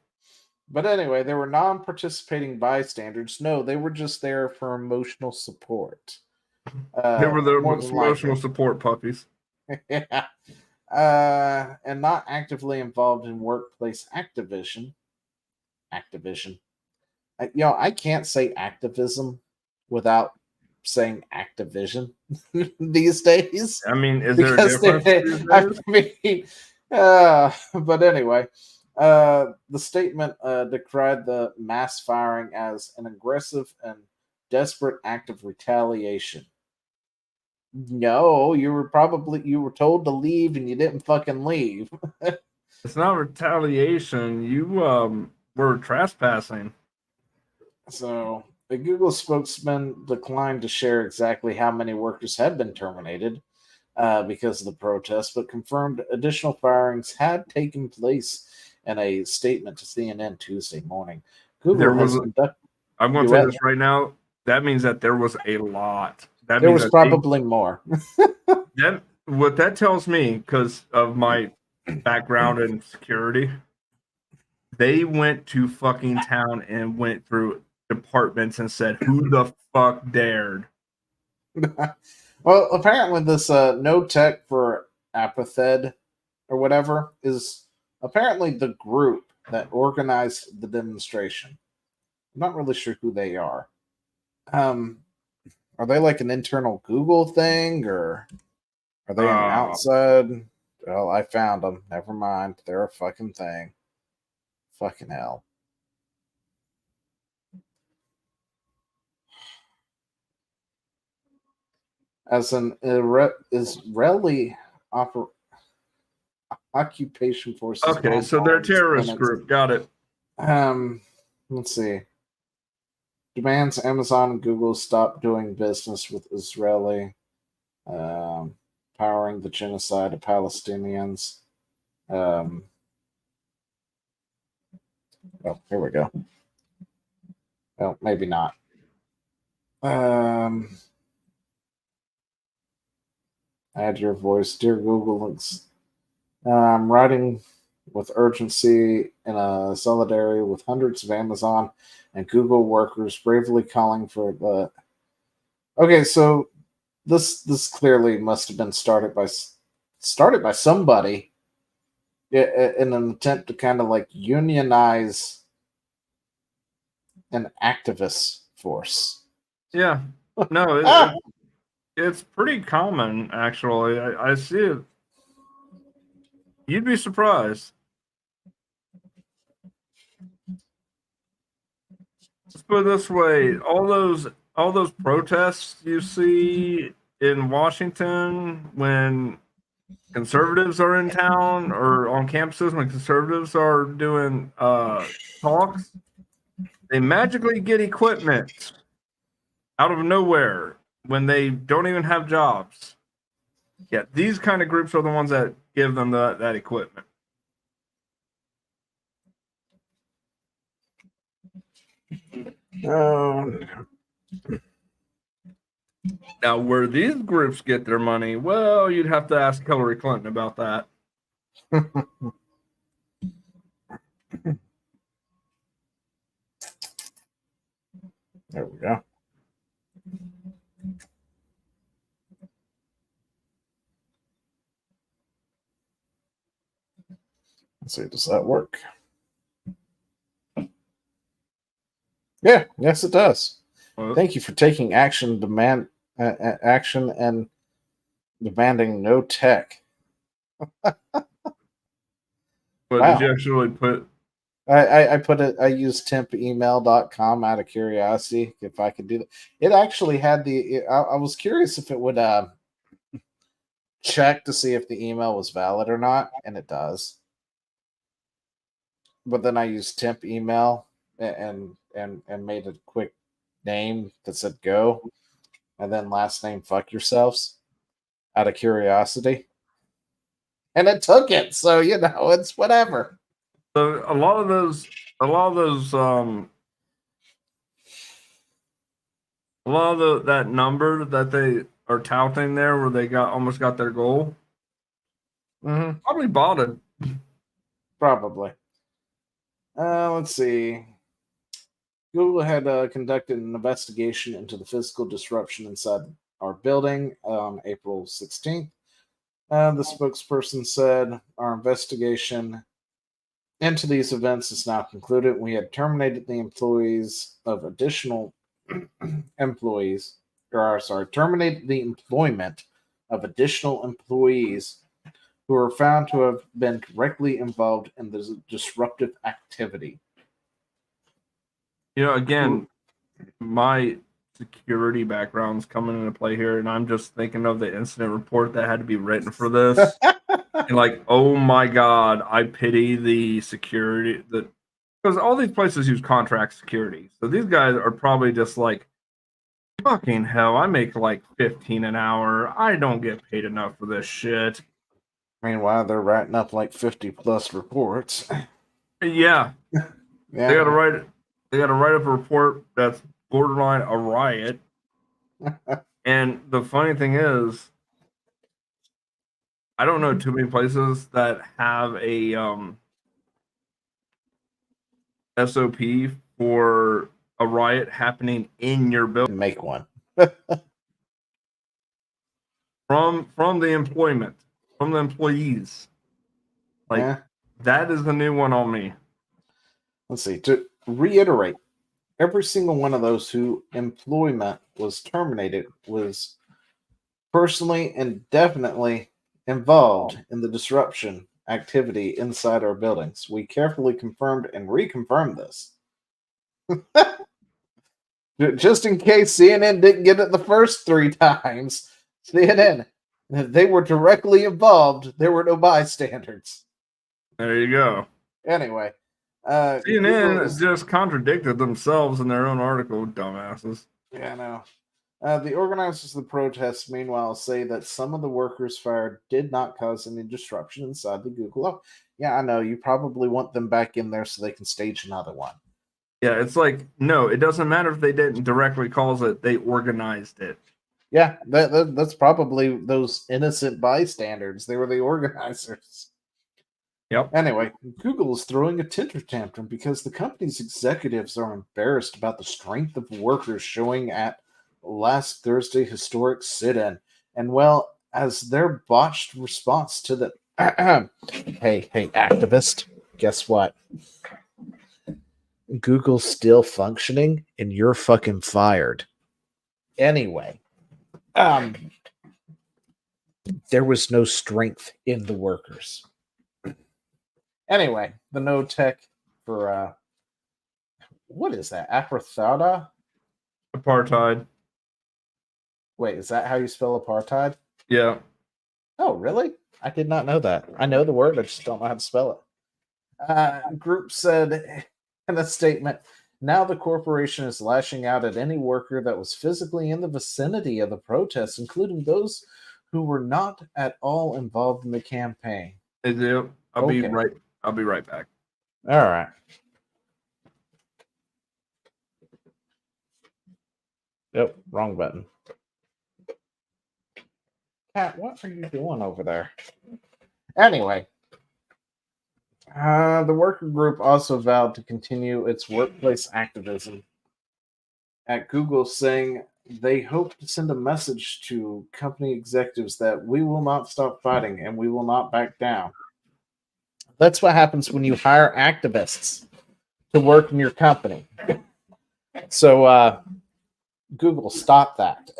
But anyway, they were non-participating bystanders. No, they were just there for emotional support. They were the emotional support puppies. Yeah. And not actively involved in workplace activism. I can't say activism without saying Activision these days. I mean, is there a difference? But anyway, the statement decried the mass firing as an aggressive and desperate act of retaliation. No, you were told to leave and you didn't fucking leave. It's not retaliation. You were trespassing. So the Google spokesman declined to share exactly how many workers had been terminated because of the protest, but confirmed additional firings had taken place in a statement to CNN Tuesday morning. Google was. has conducted. I'm going to You say what? this right now. That means that there was a lot. That There means was that probably more. what that tells me, because of my background in security, they went to fucking town and went through departments and said, "Who the fuck dared?" Well, apparently this no tech for apathed or whatever is apparently the group that organized the demonstration. I'm not really sure who they are. Are they like an internal Google thing, or are they an outside? Well, I found them. Never mind. They're a fucking thing. Fucking hell. As an Israeli occupation forces. Okay, so they're a terrorist group. Got it. Let's see. Demands Amazon and Google stop doing business with Israeli, powering the genocide of Palestinians. Oh, here we go. Well, maybe not. Add your voice, dear Google. I'm writing with urgency in solidarity with hundreds of Amazon and Google workers bravely calling for the. Okay, so this clearly must have been started by somebody in an attempt to kind of like unionize an activist force. Yeah. No, it's pretty common, actually. I see it. You'd be surprised. Let's put it this way: all those protests you see in Washington when conservatives are in town or on campuses, when conservatives are doing talks, they magically get equipment out of nowhere when they don't even have jobs. Yeah, these kind of groups are the ones that give them that equipment. Now, where these groups get their money, well, you'd have to ask Hillary Clinton about that. There we go. Let's see, does that work? Yeah, yes, it does. Well, Thank you for taking action and demanding no tech. but Wow. did you actually put? I put it. I used tempemail.com out of curiosity if I could do that. It actually had I was curious if it would check to see if the email was valid or not, and it does. But then I used temp email and made a quick name that said go, and then last name fuck yourselves out of curiosity, and it took it. So it's whatever. So a lot of those that number that they are touting there, where they almost got their goal, probably bought it. Probably. Let's see. Google had conducted an investigation into the physical disruption inside our building on April 16th. The spokesperson said, our investigation into these events is now concluded. We had terminated the terminated the employment of additional employees who are found to have been directly involved in this disruptive activity. Again, my security background's coming into play here, and I'm just thinking of the incident report that had to be written for this. And like, oh my god, I pity the security because all these places use contract security. So these guys are probably just like, fucking hell, I make like 15 an hour. I don't get paid enough for this shit. Meanwhile, they're writing up like 50 plus reports. Yeah. They gotta write it. They got to write up a report that's borderline a riot. And the funny thing is, I don't know too many places that have a SOP for a riot happening in your building Make one. from the employment, from the employees. Like Yeah. that is the new one on me. Let's see. To reiterate, every single one of those who employment was terminated was personally and definitely involved in the disruption activity inside our buildings. We carefully confirmed and reconfirmed this. Just in case CNN didn't get it the first 3 times, CNN, they were directly involved. There were no bystanders. There you go. Anyway, CNN Google is, just contradicted themselves in their own article, dumbasses. yeah, no. The organizers of the protests, meanwhile, say that some of the workers fired did not cause any disruption inside the Google. Oh, yeah, I know. You probably want them back in there so they can stage another one. Yeah, it's like, no, it doesn't matter if they didn't directly cause it, they organized it. Yeah, that's probably those innocent bystanders. They were the organizers. Yep. Anyway, Google is throwing a temper tantrum because the company's executives are embarrassed about the strength of workers showing at last Thursday historic sit-in, and well, as their botched response to the hey activist, guess what? Google's still functioning, and you're fucking fired. Anyway, there was no strength in the workers. Anyway, the no tech for what is that? Apartheid? Apartheid. Wait, is that how you spell apartheid? Yeah. Oh, really? I did not know that. I know the word, I just don't know how to spell it. Group said in a statement, now the corporation is lashing out at any worker that was physically in the vicinity of the protests, including those who were not at all involved in the campaign. I'll be right back. All right. Yep, wrong button. Cat, what are you doing over there? Anyway, the worker group also vowed to continue its workplace activism at Google, saying they hope to send a message to company executives that we will not stop fighting and we will not back down. That's what happens when you hire activists to work in your company. So, Google, stop that.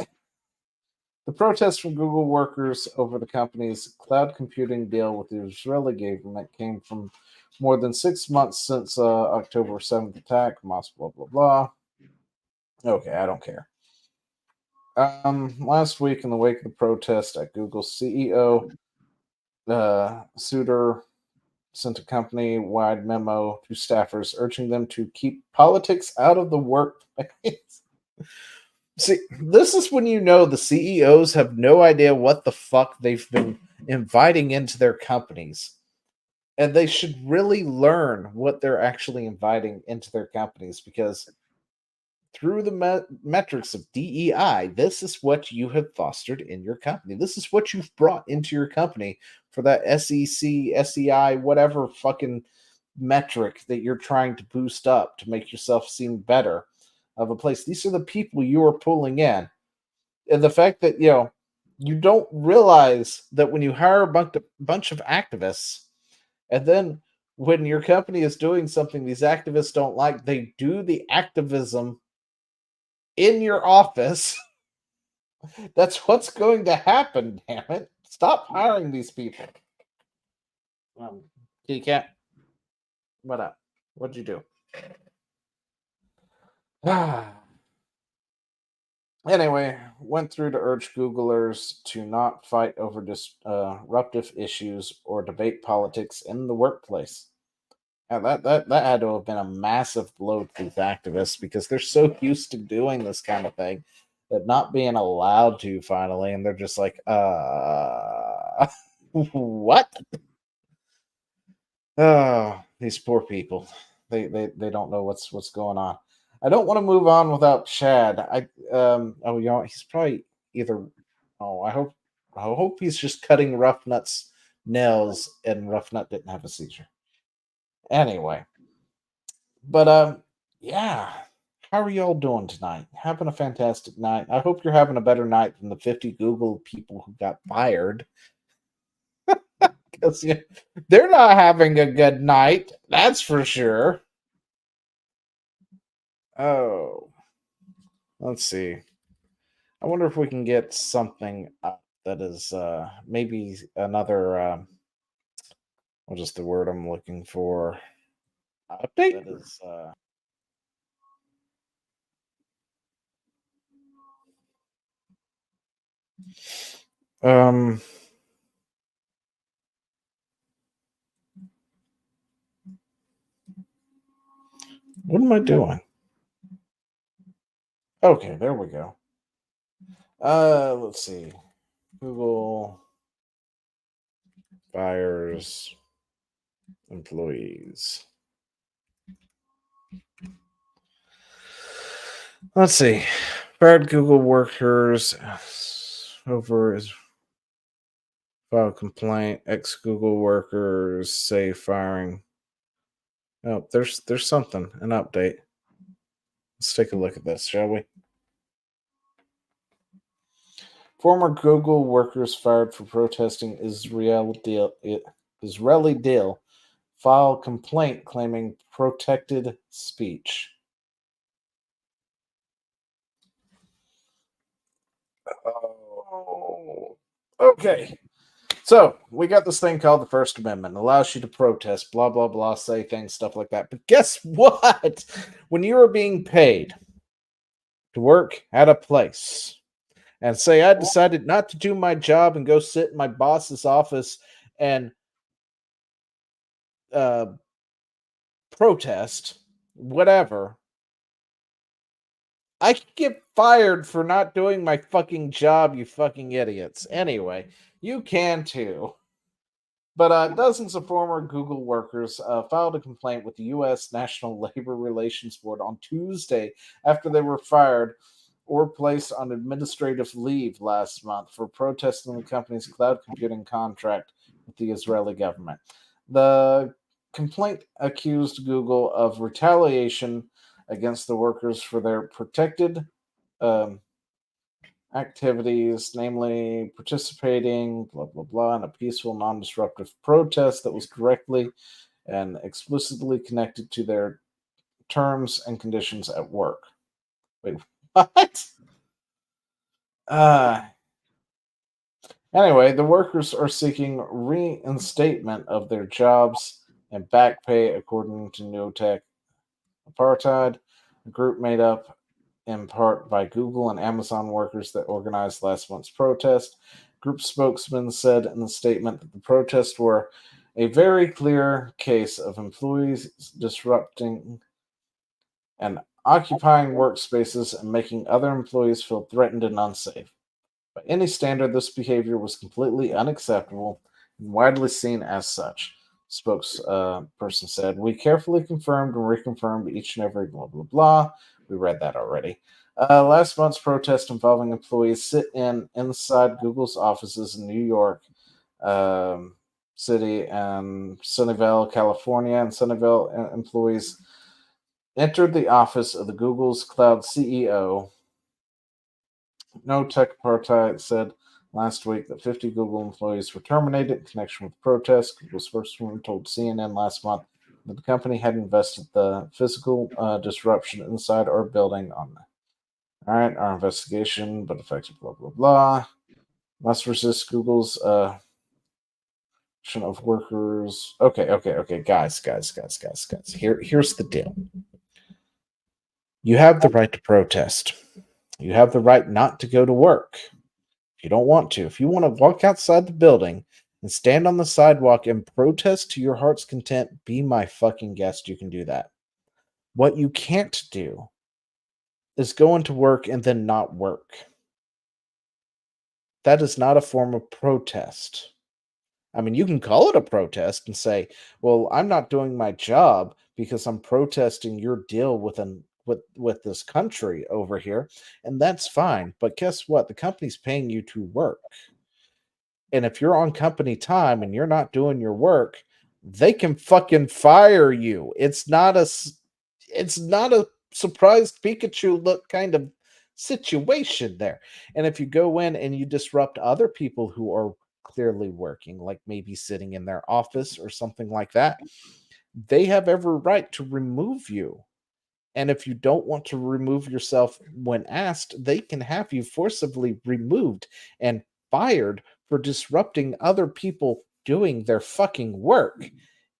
The protests from Google workers over the company's cloud computing deal with the Israeli government came from more than 6 months since October 7th attack. Blah, blah, blah. Okay, I don't care. Last week, in the wake of the protest at Google, CEO Suter sent a company-wide memo to staffers urging them to keep politics out of the workplace. See, this is when you know the CEOs have no idea what the fuck they've been inviting into their companies. And they should really learn what they're actually inviting into their companies, because through the metrics of DEI, this is what you have fostered in your company. This is what you've brought into your company for that SEC, SEI, whatever fucking metric that you're trying to boost up to make yourself seem better of a place. These are the people you are pulling in. And the fact that, you don't realize that when you hire a bunch of activists, and then when your company is doing something these activists don't like, they do the activism in your office. That's what's going to happen, damn it. Stop hiring these people. Kitty cat, what up? What'd you do? Anyway, went through to urge Googlers to not fight over disruptive issues or debate politics in the workplace. And that had to have been a massive blow to these activists, because they're so used to doing this kind of thing that not being allowed to finally, and they're just like, what? Oh, these poor people. They don't know what's going on. I don't want to move on without Chad. He's probably either. Oh, I hope he's just cutting Roughnut's nails and Roughnut didn't have a seizure. Anyway, but yeah. How are y'all doing tonight? Having a fantastic night. I hope you're having a better night than the 50 Google people who got fired. Because they're not having a good night. That's for sure. Oh, let's see. I wonder if we can get something up that is maybe another. What is the word I'm looking for? Update. That is. What am I doing? Okay, there we go. Let's see. Google fires employees. Let's see. Fired Google workers over is file complaint. Ex Google workers say firing. Oh, there's something, an update. Let's take a look at this, shall we? Former Google workers fired for protesting Israeli deal file complaint claiming protected speech. Oh, okay. So we got this thing called the First Amendment. It allows you to protest, blah, blah, blah, say things, stuff like that. But guess what? When you are being paid to work at a place and say, I decided not to do my job and go sit in my boss's office and protest, whatever, I could get fired for not doing my fucking job, you fucking idiots. Anyway, you can too. But dozens of former Google workers filed a complaint with the U.S. National Labor Relations Board on Tuesday after they were fired or placed on administrative leave last month for protesting the company's cloud computing contract with the Israeli government. The complaint accused Google of retaliation against the workers for their protected activities, namely participating, blah, blah, blah, in a peaceful, non-disruptive protest that was directly and explicitly connected to their terms and conditions at work. Wait, what? Anyway, the workers are seeking reinstatement of their jobs and back pay, according to Neotech Apartheid, a group made up in part by Google and Amazon workers that organized last month's protest. Group spokesman said in the statement that the protests were a very clear case of employees disrupting and occupying workspaces and making other employees feel threatened and unsafe. By any standard, this behavior was completely unacceptable and widely seen as such. Spokesperson said, we carefully confirmed and reconfirmed each and every blah, blah, blah. We read that already. Last month's protest involving employees inside Google's offices in New York City and Sunnyvale, California. And Sunnyvale employees entered the office of the Google's cloud CEO. Neotech Apartheid said last week that 50 Google employees were terminated in connection with the protests. Google spokesman told CNN last month that the company had invested the physical disruption inside our building on our investigation, but effective, blah, blah, blah. Must resist Google's of workers. Okay, guys. Here's the deal. You have the right to protest. You have the right not to go to work. If you don't want to. If you want to walk outside the building and stand on the sidewalk and protest to your heart's content, be my fucking guest. You can do that. What you can't do is go into work and then not work. That is not a form of protest. I mean, you can call it a protest and say, well, I'm not doing my job because I'm protesting your deal with this country over here, and that's fine. But guess what? The company's paying you to work. And if you're on company time and you're not doing your work, they can fucking fire you. It's not a surprised Pikachu look kind of situation there. And if you go in and you disrupt other people who are clearly working, like maybe sitting in their office or something like that, they have every right to remove you. And if you don't want to remove yourself when asked, they can have you forcibly removed and fired for disrupting other people doing their fucking work.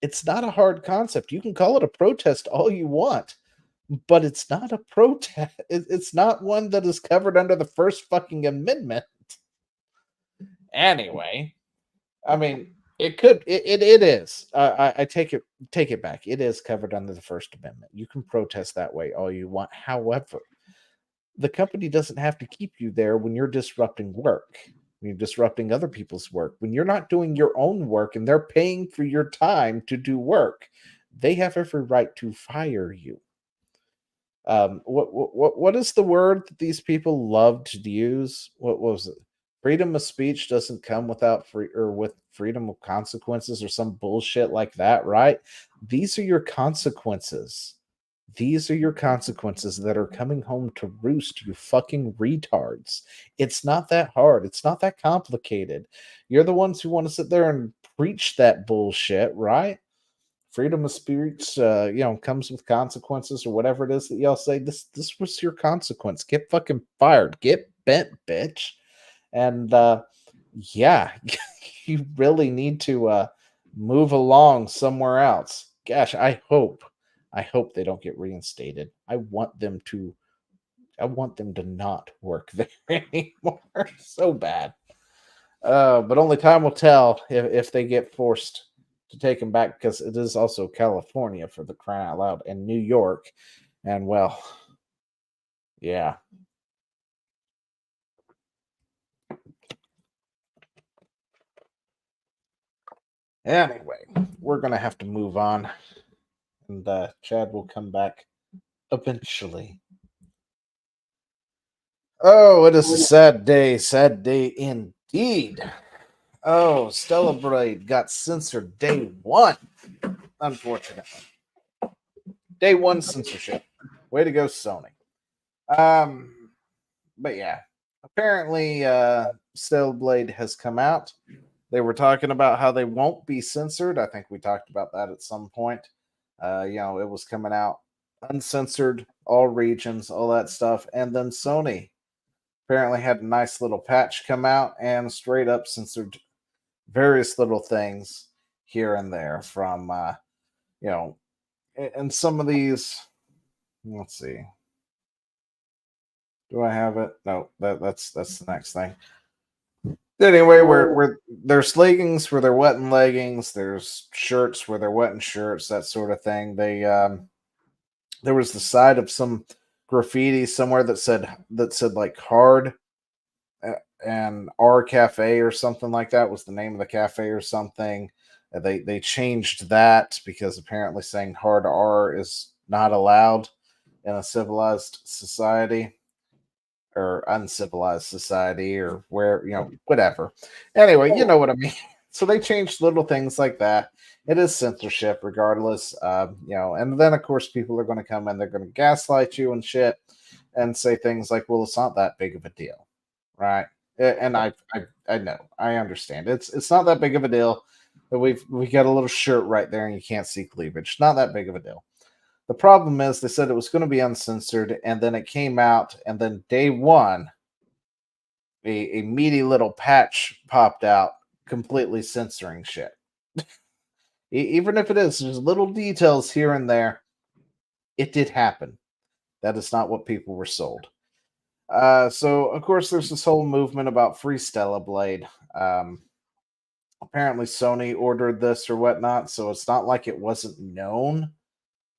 It's not a hard concept. You can call it a protest all you want, but it's not a protest. It's not one that is covered under the First fucking Amendment. Anyway, I mean, it is. I take it back. It is covered under the First Amendment. You can protest that way all you want. However, the company doesn't have to keep you there when you're disrupting work, when you're disrupting other people's work, when you're not doing your own work and they're paying for your time to do work. They have every right to fire you. What is the word that these people love to use? What was it? Freedom of speech doesn't come without with freedom of consequences or some bullshit like that, right? These are your consequences. These are your consequences that are coming home to roost, you fucking retards. It's not that hard. It's not that complicated. You're the ones who want to sit there and preach that bullshit, right? Freedom of speech, comes with consequences or whatever it is that y'all say. This was your consequence. Get fucking fired. Get bent, bitch. And yeah, you really need to move along somewhere else. Gosh, I hope they don't get reinstated. I want them to not work there anymore. So bad. But only time will tell if they get forced to take them back, because it is also California, for the crying out loud, and New York. And well, yeah. Anyway, we're going to have to move on. And Chad will come back eventually. Oh, it is a sad day indeed. Oh, Stella Blade got censored day one, unfortunately. Day one censorship. Way to go, Sony. But yeah, apparently Stella Blade has come out. They were talking about how they won't be censored. I think we talked about that at some point. It was coming out uncensored, all regions, all that stuff. And then Sony apparently had a nice little patch come out and straight up censored various little things here and there from, and some of these, let's see. Do I have it? No, that's the next thing. Anyway, where there's leggings where they're wetting leggings, there's shirts where they're wetting shirts, that sort of thing. They there was the side of some graffiti somewhere that said like hard and R Cafe or something like that was the name of the cafe or something. They changed that because apparently saying hard R is not allowed in a civilized society. Or uncivilized society, or where, whatever. Anyway, you know what I mean. So they changed little things like that. It is censorship regardless. And then of course people are going to come in, they're going to gaslight you and shit and say things like, well, it's not that big of a deal. Right. And I know, I understand. It's not that big of a deal. But we got a little shirt right there and you can't see cleavage. Not that big of a deal. The problem is they said it was going to be uncensored, and then it came out, and then day one, a meaty little patch popped out, completely censoring shit. Even if it is, there's little details here and there. It did happen. That is not what people were sold. So, of course, there's this whole movement about Free Stella Blade. Apparently, Sony ordered this or whatnot, so it's not like it wasn't known.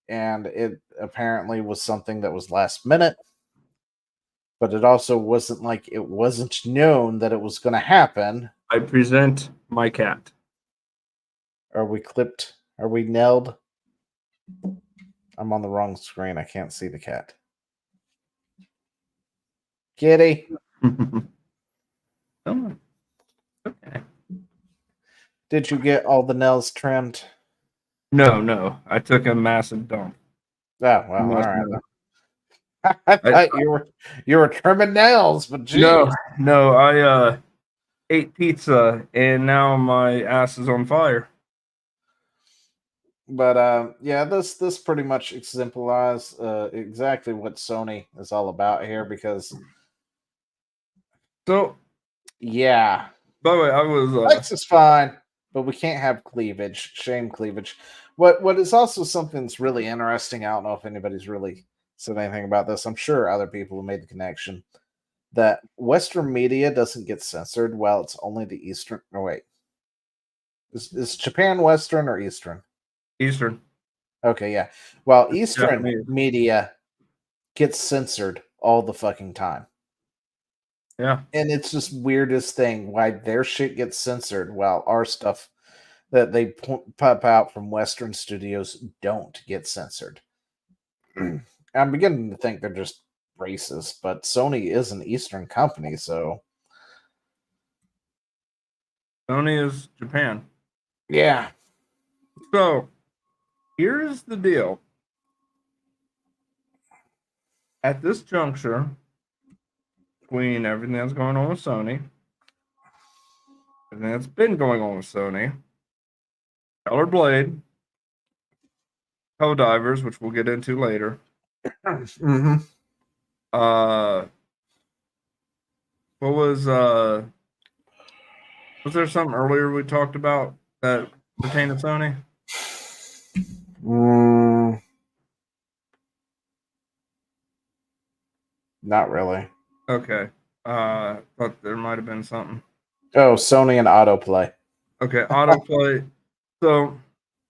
And it apparently was something that was last minute, but it also wasn't like it wasn't known that it was going to happen. I present my cat. Are we clipped? Are we nailed? I'm on the wrong screen. I can't see the cat. Kitty. Oh, okay. Did you get all the nails trimmed? No. I took a massive dump. Oh, well, all Must right. know. I thought you were trimming nails, but geez. No. I ate pizza and now my ass is on fire. But yeah, this pretty much exemplifies exactly what Sony is all about here. Because So, yeah, by the way, I was sex is fine, but we can't have cleavage. Shame cleavage. What is also something that's really interesting. I don't know if anybody's really said anything about this. I'm sure other people have made the connection that Western media doesn't get censored while it's only the Eastern. No, wait. Is Japan Western or Eastern? Eastern. Okay, yeah. Well, It's Eastern Japanese. media gets censored all the fucking time. Yeah. And it's just weirdest thing why their shit gets censored while our stuff that they pop out from Western studios don't get censored. I'm beginning to think they're just racist, but Sony is an Eastern company, so Sony is Japan. yeah. So, here's the deal. At this juncture, between everything that's going on with Sony, everything that's been going on with Sony, Stellar Blade, Helldivers, which we'll get into later. Mm-hmm. What was there something earlier we talked about that pertained to Sony? Not really. Okay. Thought there might have been something. Oh, Sony and autoplay. Okay, autoplay. So,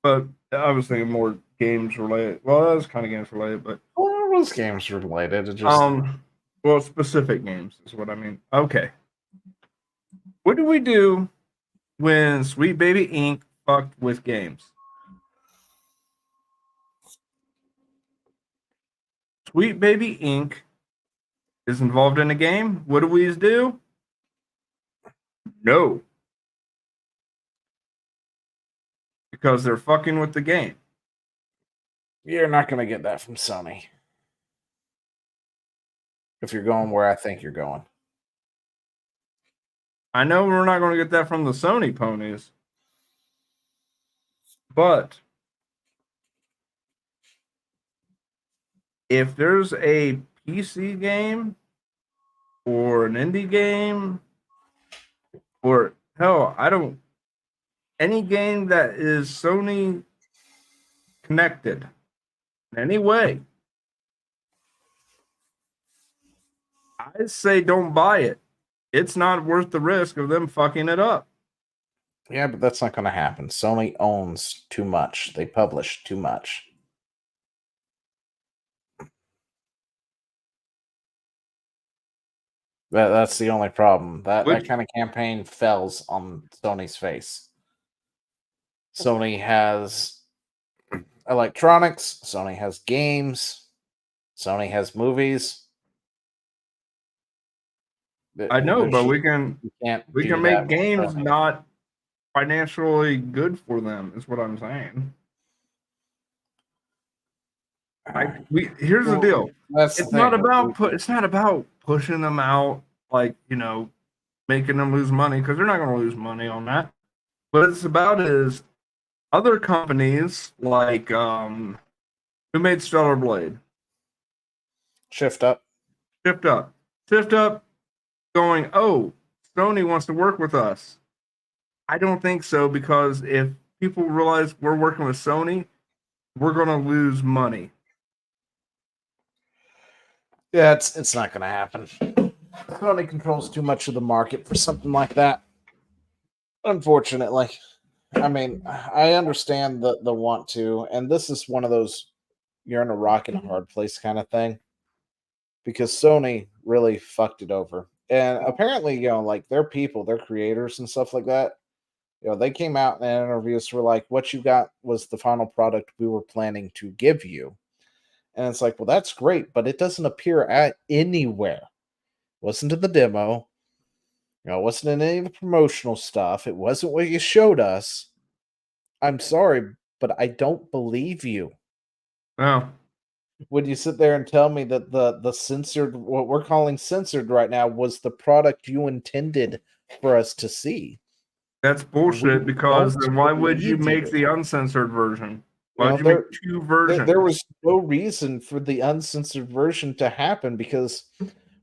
but I was thinking more games related. Well, that was kind of games related, but Well, it was games related. It just well, specific games is what I mean. Okay. What do we do when Sweet Baby Inc. fucked with games? Sweet Baby Inc. is involved in a game. What do we do? No. Because they're fucking with the game. you're not going to get that from Sony. If you're going where I think you're going. I know we're not going to get that from the Sony ponies. But if there's a PC game or an indie game or hell, any game that is Sony connected in any way, I say don't buy it. It's not worth the risk of them fucking it up. Yeah, but that's not going to happen. Sony owns too much. They publish too much. That's the only problem. That kind of campaign fells on Sony's face. Sony has electronics. Sony has games. Sony has movies. I know, but we can't we do can that make with games Sony. not financially good for them, is what I'm saying. Here's the deal. That's the It's not thing. about it's not about pushing them out, like, making them lose money, because they're not going to lose money on that. What it's about is other companies like who made Stellar Blade? Shift Up. Shift Up going, oh, Sony wants to work with us. I don't think so, because if people realize we're working with Sony, we're going to lose money. Yeah, it's not going to happen. Sony controls too much of the market for something like that. Unfortunately, I mean, I understand the want to, and this is one of those you're in a rock and a hard place kind of thing, because Sony really fucked it over. And apparently, like their people, their creators and stuff like that, they came out in interviews were like, what you got was the final product we were planning to give you. And it's like, well, that's great, but it doesn't appear at anywhere. Wasn't in the demo. You know, it wasn't in any of the promotional stuff. It wasn't what you showed us. I'm sorry, but I don't believe you. No. When you sit there and tell me that the censored, what we're calling censored right now, was the product you intended for us to see. That's bullshit, We because don't then why would you believe make you. the uncensored version? You Why know, would you make two versions? there was no reason for the uncensored version to happen, because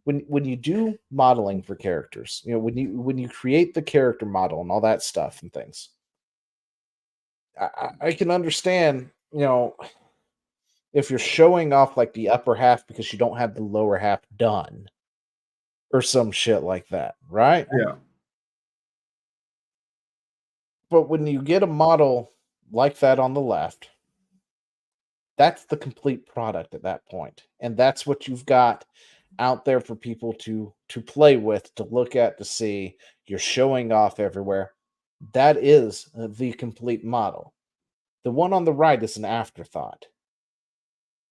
when you do modeling for characters, you know, when you create the character model and all that stuff and things, I can understand, you know, if you're showing off like the upper half because you don't have the lower half done or some shit like that, right? Yeah. But when you get a model like that on the left, that's the complete product at that point. And that's what you've got out there for people to play with, to look at, to see. You're showing off everywhere. That is the complete model. The one on the right is an afterthought.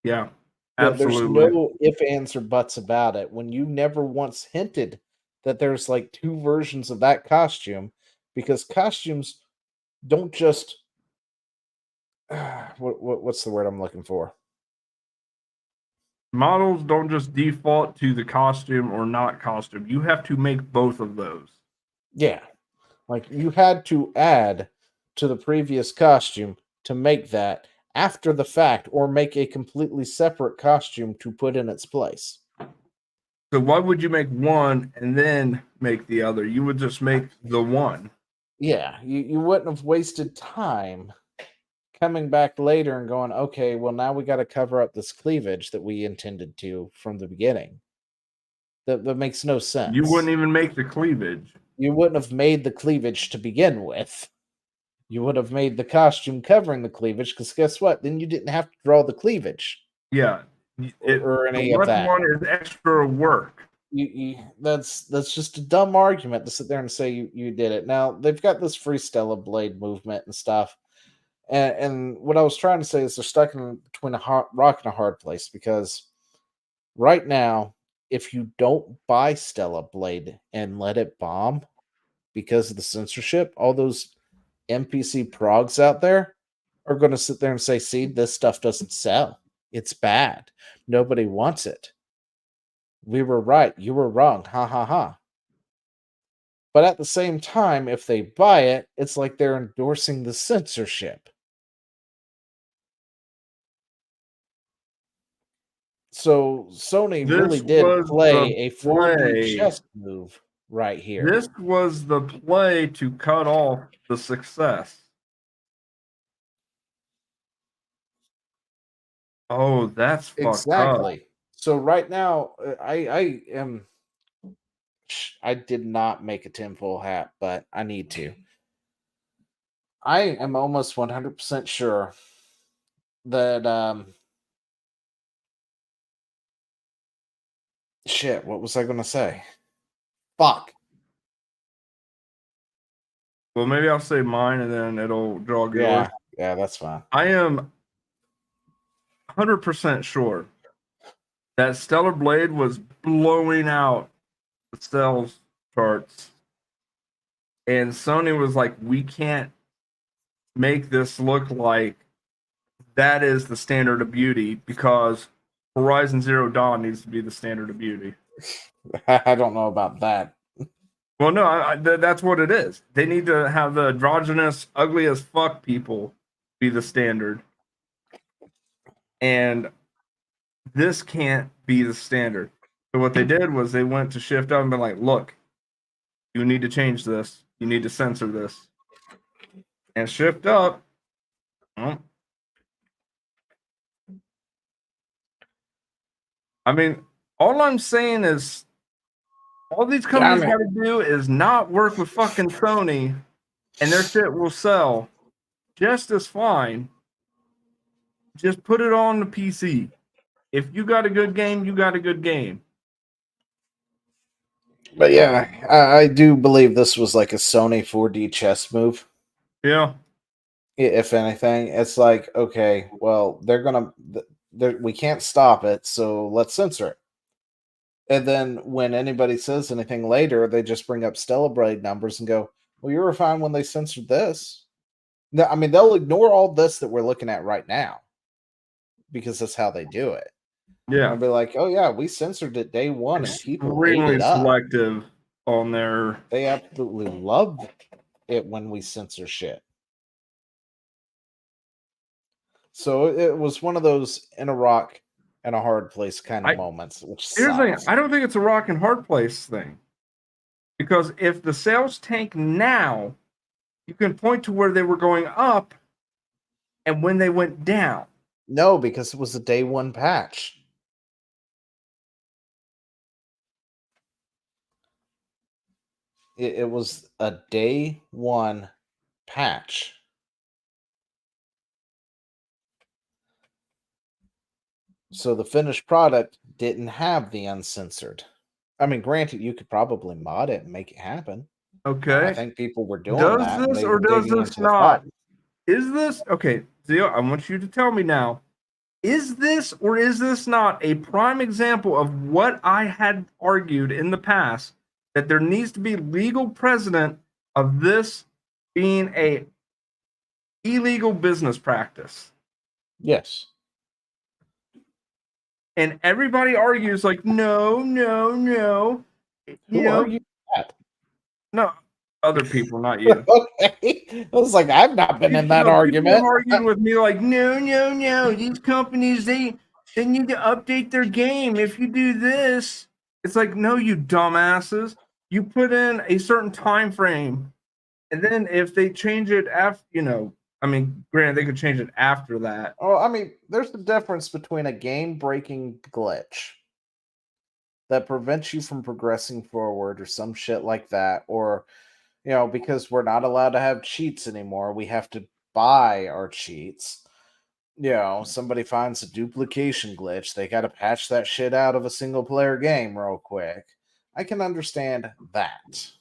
Yeah. There's Absolutely. no if, ands, or buts about it. When you never once hinted that there's like two versions of that costume, because costumes don't just what's the word I'm looking for? Models don't just default to the costume or not costume. You have to make both of those. Yeah. Like you had to add to the previous costume to make that after the fact, or make a completely separate costume to put in its place. So why would you make one and then make the other? You would just make the one. Yeah, you wouldn't have wasted time coming back later and going, okay, well, now we got to cover up this cleavage that we intended to from the beginning. That makes no sense. You wouldn't even make the cleavage. You wouldn't have made the cleavage to begin with. You would have made the costume covering the cleavage, because guess what? Then you didn't have to draw the cleavage. Yeah. Or any the of left that. one is extra work. That's just a dumb argument to sit there and say you did it. Now they've got this free Stella Blade movement and stuff, and what I was trying to say is they're stuck in between a rock and a hard place, because right now, if you don't buy Stella Blade and let it bomb because of the censorship, all those NPC progs out there are going to sit there and say, "See, this stuff doesn't sell. It's bad. Nobody wants it. We were right. You were wrong. Ha ha ha." But at the same time, if they buy it, it's like they're endorsing the censorship. So Sony really did play a 4D chess move right here. This was the play to cut off the success. Oh, that's fucked Exactly. up. So right now, I am. I did not make a tinfoil hat, but I need to. I am almost 100% sure that shit, what was I going to say? Fuck. Well, maybe I'll say mine and then it'll draw yours. Yeah, yeah, that's fine. I am 100% sure that Stellar Blade was blowing out the sales charts, and Sony was like, we can't make this look like that is the standard of beauty, because Horizon Zero Dawn needs to be the standard of beauty. I don't know about that. Well, no, that's what it is. They need to have the androgynous, ugly as fuck people be the standard. And this can't be the standard. So what they did was they went to Shift Up and been like, look, you need to change this. You need to censor this. And Shift Up, well, I mean, all I'm saying is all these companies got to do is not work with fucking Sony, and their shit will sell just as fine. Just put it on the PC. If you got a good game, you got a good game. But yeah, I do believe this was like a Sony 4D chess move. Yeah. If anything, it's like, okay, well, they're gonna we can't stop it, so let's censor it. And then when anybody says anything later, they just bring up Stellar numbers and go, "Well, you were fine when they censored this." No, I mean, they'll ignore all this that we're looking at right now because that's how they do it. Yeah, I'll be like, "Oh yeah, we censored it day one, and people ate extremely it up. selective on their. They absolutely love it when we censor shit." So it was one of those in a rock and a hard place kind of moments, which Here's the thing: sucks. I don't think it's a rock and hard place thing, because if the sales tank now, you can point to where they were going up and when they went down. No, because it was a day one patch. It was a day one patch. So the finished product didn't have the uncensored. I mean, granted, you could probably mod it and make it happen. I Okay. think people were doing Does that, and this they or were does digging this into the not? problem. Is this okay? Zio, I want you to tell me now. Is this or is this not a prime example of what I had argued in the past, that there needs to be legal precedent of this being a illegal business practice? Yes. And everybody argues like, no, no, no. You Who know, argued that? no, other people, not you. Okay. I was like, I've not been in that People argument. have argued with me like, no, no, no. These companies, they need to update their game. If you do this, it's like, no, you dumbasses. You put in a certain time frame, and then if they change it after, I mean, granted, they could change it after that. Well, I mean, there's the difference between a game breaking glitch that prevents you from progressing forward or some shit like that, or, because we're not allowed to have cheats anymore, we have to buy our cheats. Somebody finds a duplication glitch, they got to patch that shit out of a single player game real quick. I can understand that.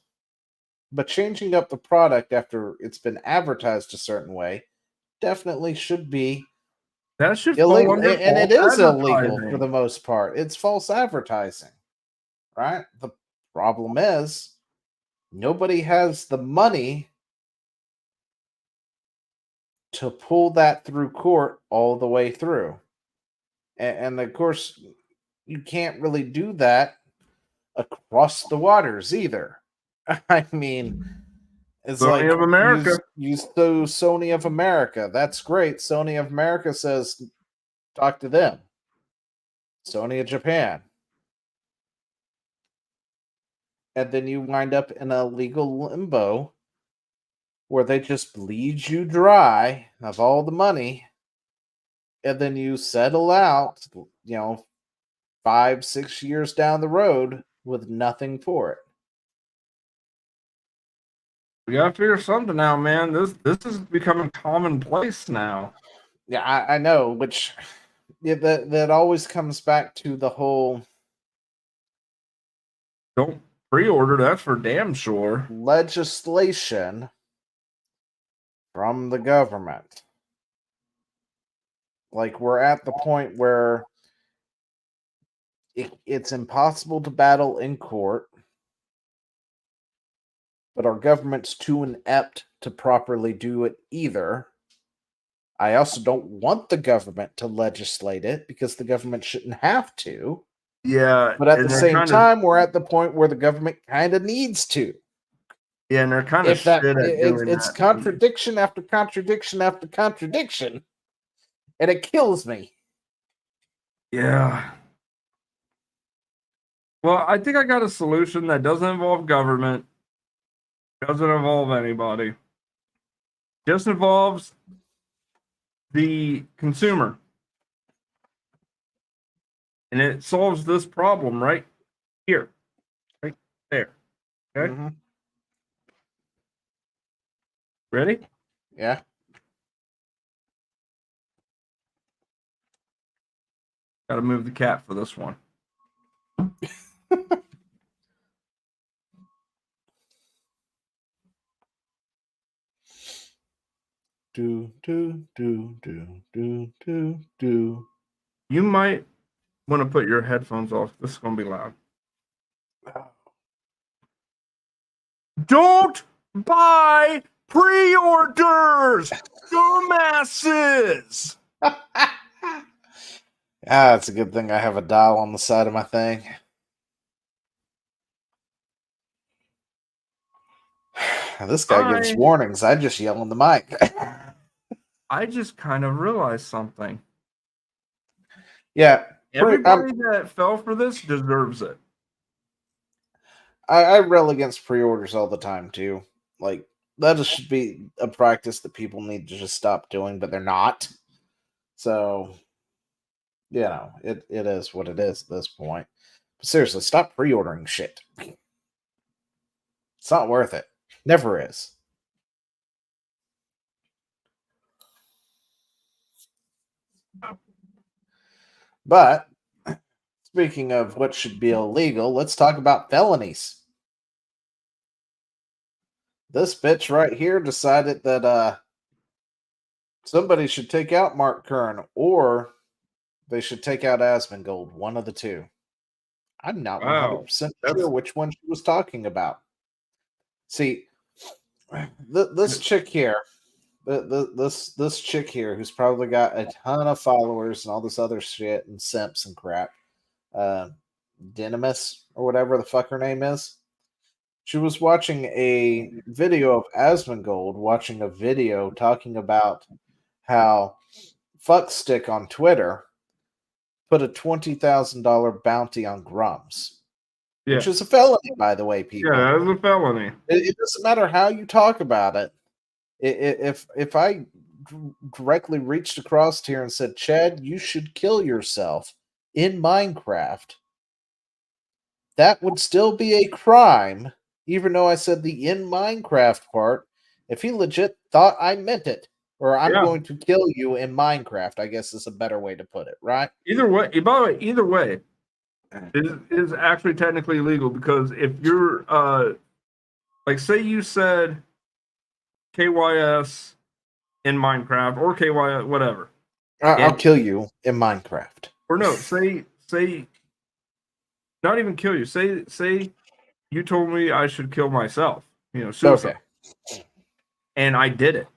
But changing up the product after it's been advertised a certain way definitely should be That should fall illegal. under And it false is illegal for advertising. the most part. It's false advertising, right? The problem is nobody has the money to pull that through court all the way through. And of course, you can't really do that across the waters either. I mean, it's Sony like of America. use the Sony of America. That's great. Sony of America says talk to them. Sony of Japan. And then you wind up in a legal limbo where they just bleed you dry of all the money, and then you settle out, 5-6 years down the road with nothing for it. We gotta figure something out, man. This is becoming commonplace now. Yeah, I know, which that always comes back to the whole Don't pre-order, that's for damn sure. legislation from the government. Like, we're at the point where it's impossible to battle in court, but our government's too inept to properly do it either. I also don't want the government to legislate it because the government shouldn't have to. Yeah, But at and the they're same kind time, we're at the point where the government kind of needs to. yeah, and they're kind of If that shit at doing it's that. contradiction after contradiction after contradiction, and it kills me. Yeah. Well, I think I got a solution that doesn't involve government, doesn't involve anybody. Just involves the consumer. And it solves this problem right here. Right there. Okay? Mm-hmm. Ready? Yeah. Gotta move the cat for this one. Do do do do do do do. You might want to put your headphones off. This is going to be loud. Don't buy pre-orders, dumbasses. It's a good thing I have a dial on the side of my thing. This guy gives warnings. I just yell in the mic. I just kind of realized something. Yeah. Everybody that fell for this deserves it. I rail against pre-orders all the time too. Like, that should be a practice that people need to just stop doing, but they're not. So, you know, it is what it is at this point. But seriously, stop pre-ordering shit. It's not worth it. Never is. But speaking of what should be illegal, let's talk about felonies. This bitch right here decided that somebody should take out Mark Kern or they should take out Asmongold, one of the two. I'm not 100% sure which one she was talking about. See, this chick here, this chick here, who's probably got a ton of followers and all this other shit and simps and crap, Dynamis or whatever the fuck her name is. She was watching a video of Asmongold, watching a video talking about how Fuckstick on Twitter put a $20,000 bounty on Grums. Yeah. Which is a felony, by the way, people. Yeah, that is a felony. It doesn't matter how you talk about it. If I directly reached across here and said, Chad, you should kill yourself in Minecraft, that would still be a crime, even though I said the in Minecraft part, if he legit thought I meant it. Or I'm going to kill you in Minecraft, I guess is a better way to put it, right? Either way, by the way, either way, is actually technically illegal because if you're like say you said KYS in Minecraft or KYS whatever. I'll kill you in Minecraft. Or no, say not even kill you. Say you told me I should kill myself, suicide. Okay. And I did it.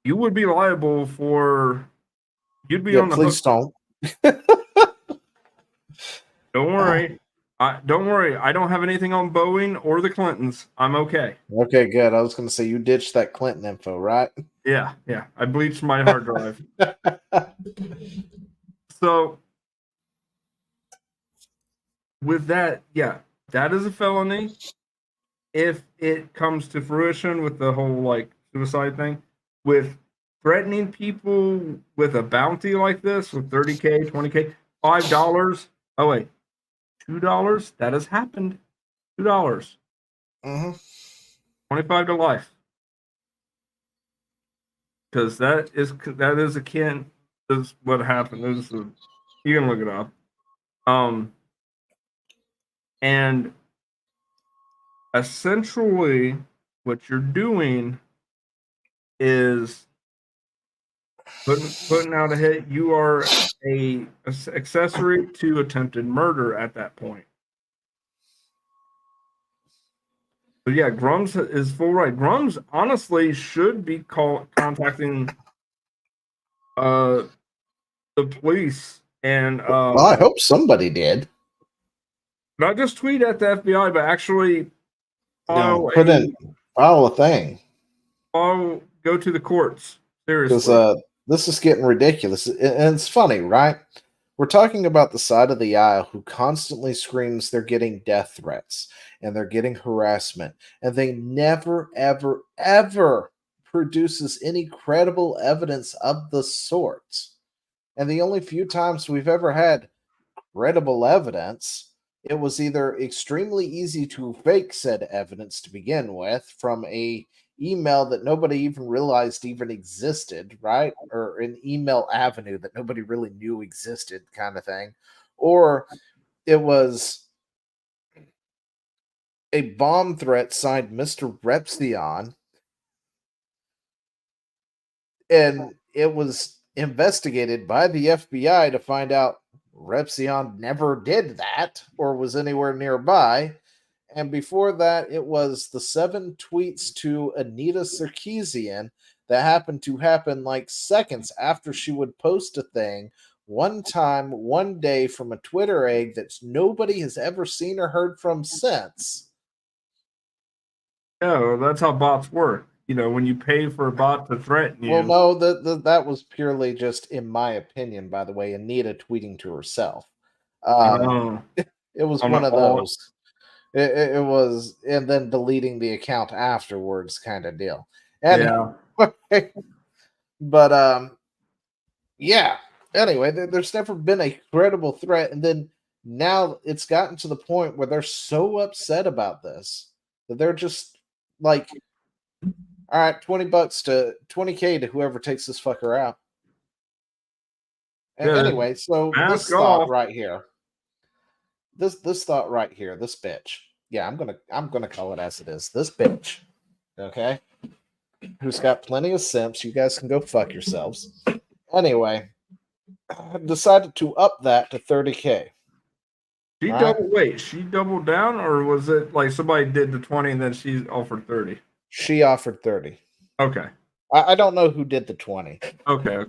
You would be liable for you'd be on the please hook. Don't worry. Don't worry. I don't have anything on Boeing or the Clintons. I'm okay. Okay, good. I was going to say you ditched that Clinton info, right? Yeah. I bleached my hard drive. So with that, that is a felony. If it comes to fruition with the whole suicide thing, with threatening people with a bounty like this, with 30K, 20K, $5. Oh wait. $2? That has happened. $2. 25 to life. Because that is akin to what happened. You can look it up. And essentially what you're doing is putting out a hit. You are a accessory to attempted murder at that point. But yeah, Grums is full right. Grums honestly should be contacting the police and well, I hope somebody did. Not just tweet at the FBI, but actually file a thing. Go to the courts. Seriously. Because this is getting ridiculous. And it's funny, right? We're talking about the side of the aisle who constantly screams they're getting death threats and they're getting harassment. And they never, ever, ever produces any credible evidence of the sort. And the only few times we've ever had credible evidence, it was either extremely easy to fake said evidence to begin with from a email that nobody even realized even existed, right? Or an email avenue that nobody really knew existed, kind of thing. Or it was a bomb threat signed Mr. Repsion. And it was investigated by the FBI to find out Repsion never did that or was anywhere nearby. And before that, it was the 7 tweets to Anita Sarkeesian that happened to happen like seconds after she would post a thing one time, one day from a Twitter egg that nobody has ever seen or heard from since. Yeah, well, that's how bots work. You know, when you pay for a bot to threaten you. Well, no, that was purely just, in my opinion, by the way, Anita tweeting to herself. Oh, It was on one of all- those. It was, and then deleting the account afterwards, kind of deal. And yeah. but yeah. Anyway, there's never been a credible threat, and then now it's gotten to the point where they're so upset about this that they're just like, all right, $20 to $20K to whoever takes this fucker out. Yeah, Anyway, so this mask thought off. right here, this thought right here, this bitch. Yeah, I'm gonna call it as it is. This bitch, okay, who's got plenty of simps. You guys can go fuck yourselves. Anyway, decided to up that to $30K. She Right. she doubled down, or was it like somebody did the 20 and then she offered 30? She offered 30. Okay. I don't know who did the 20. Okay.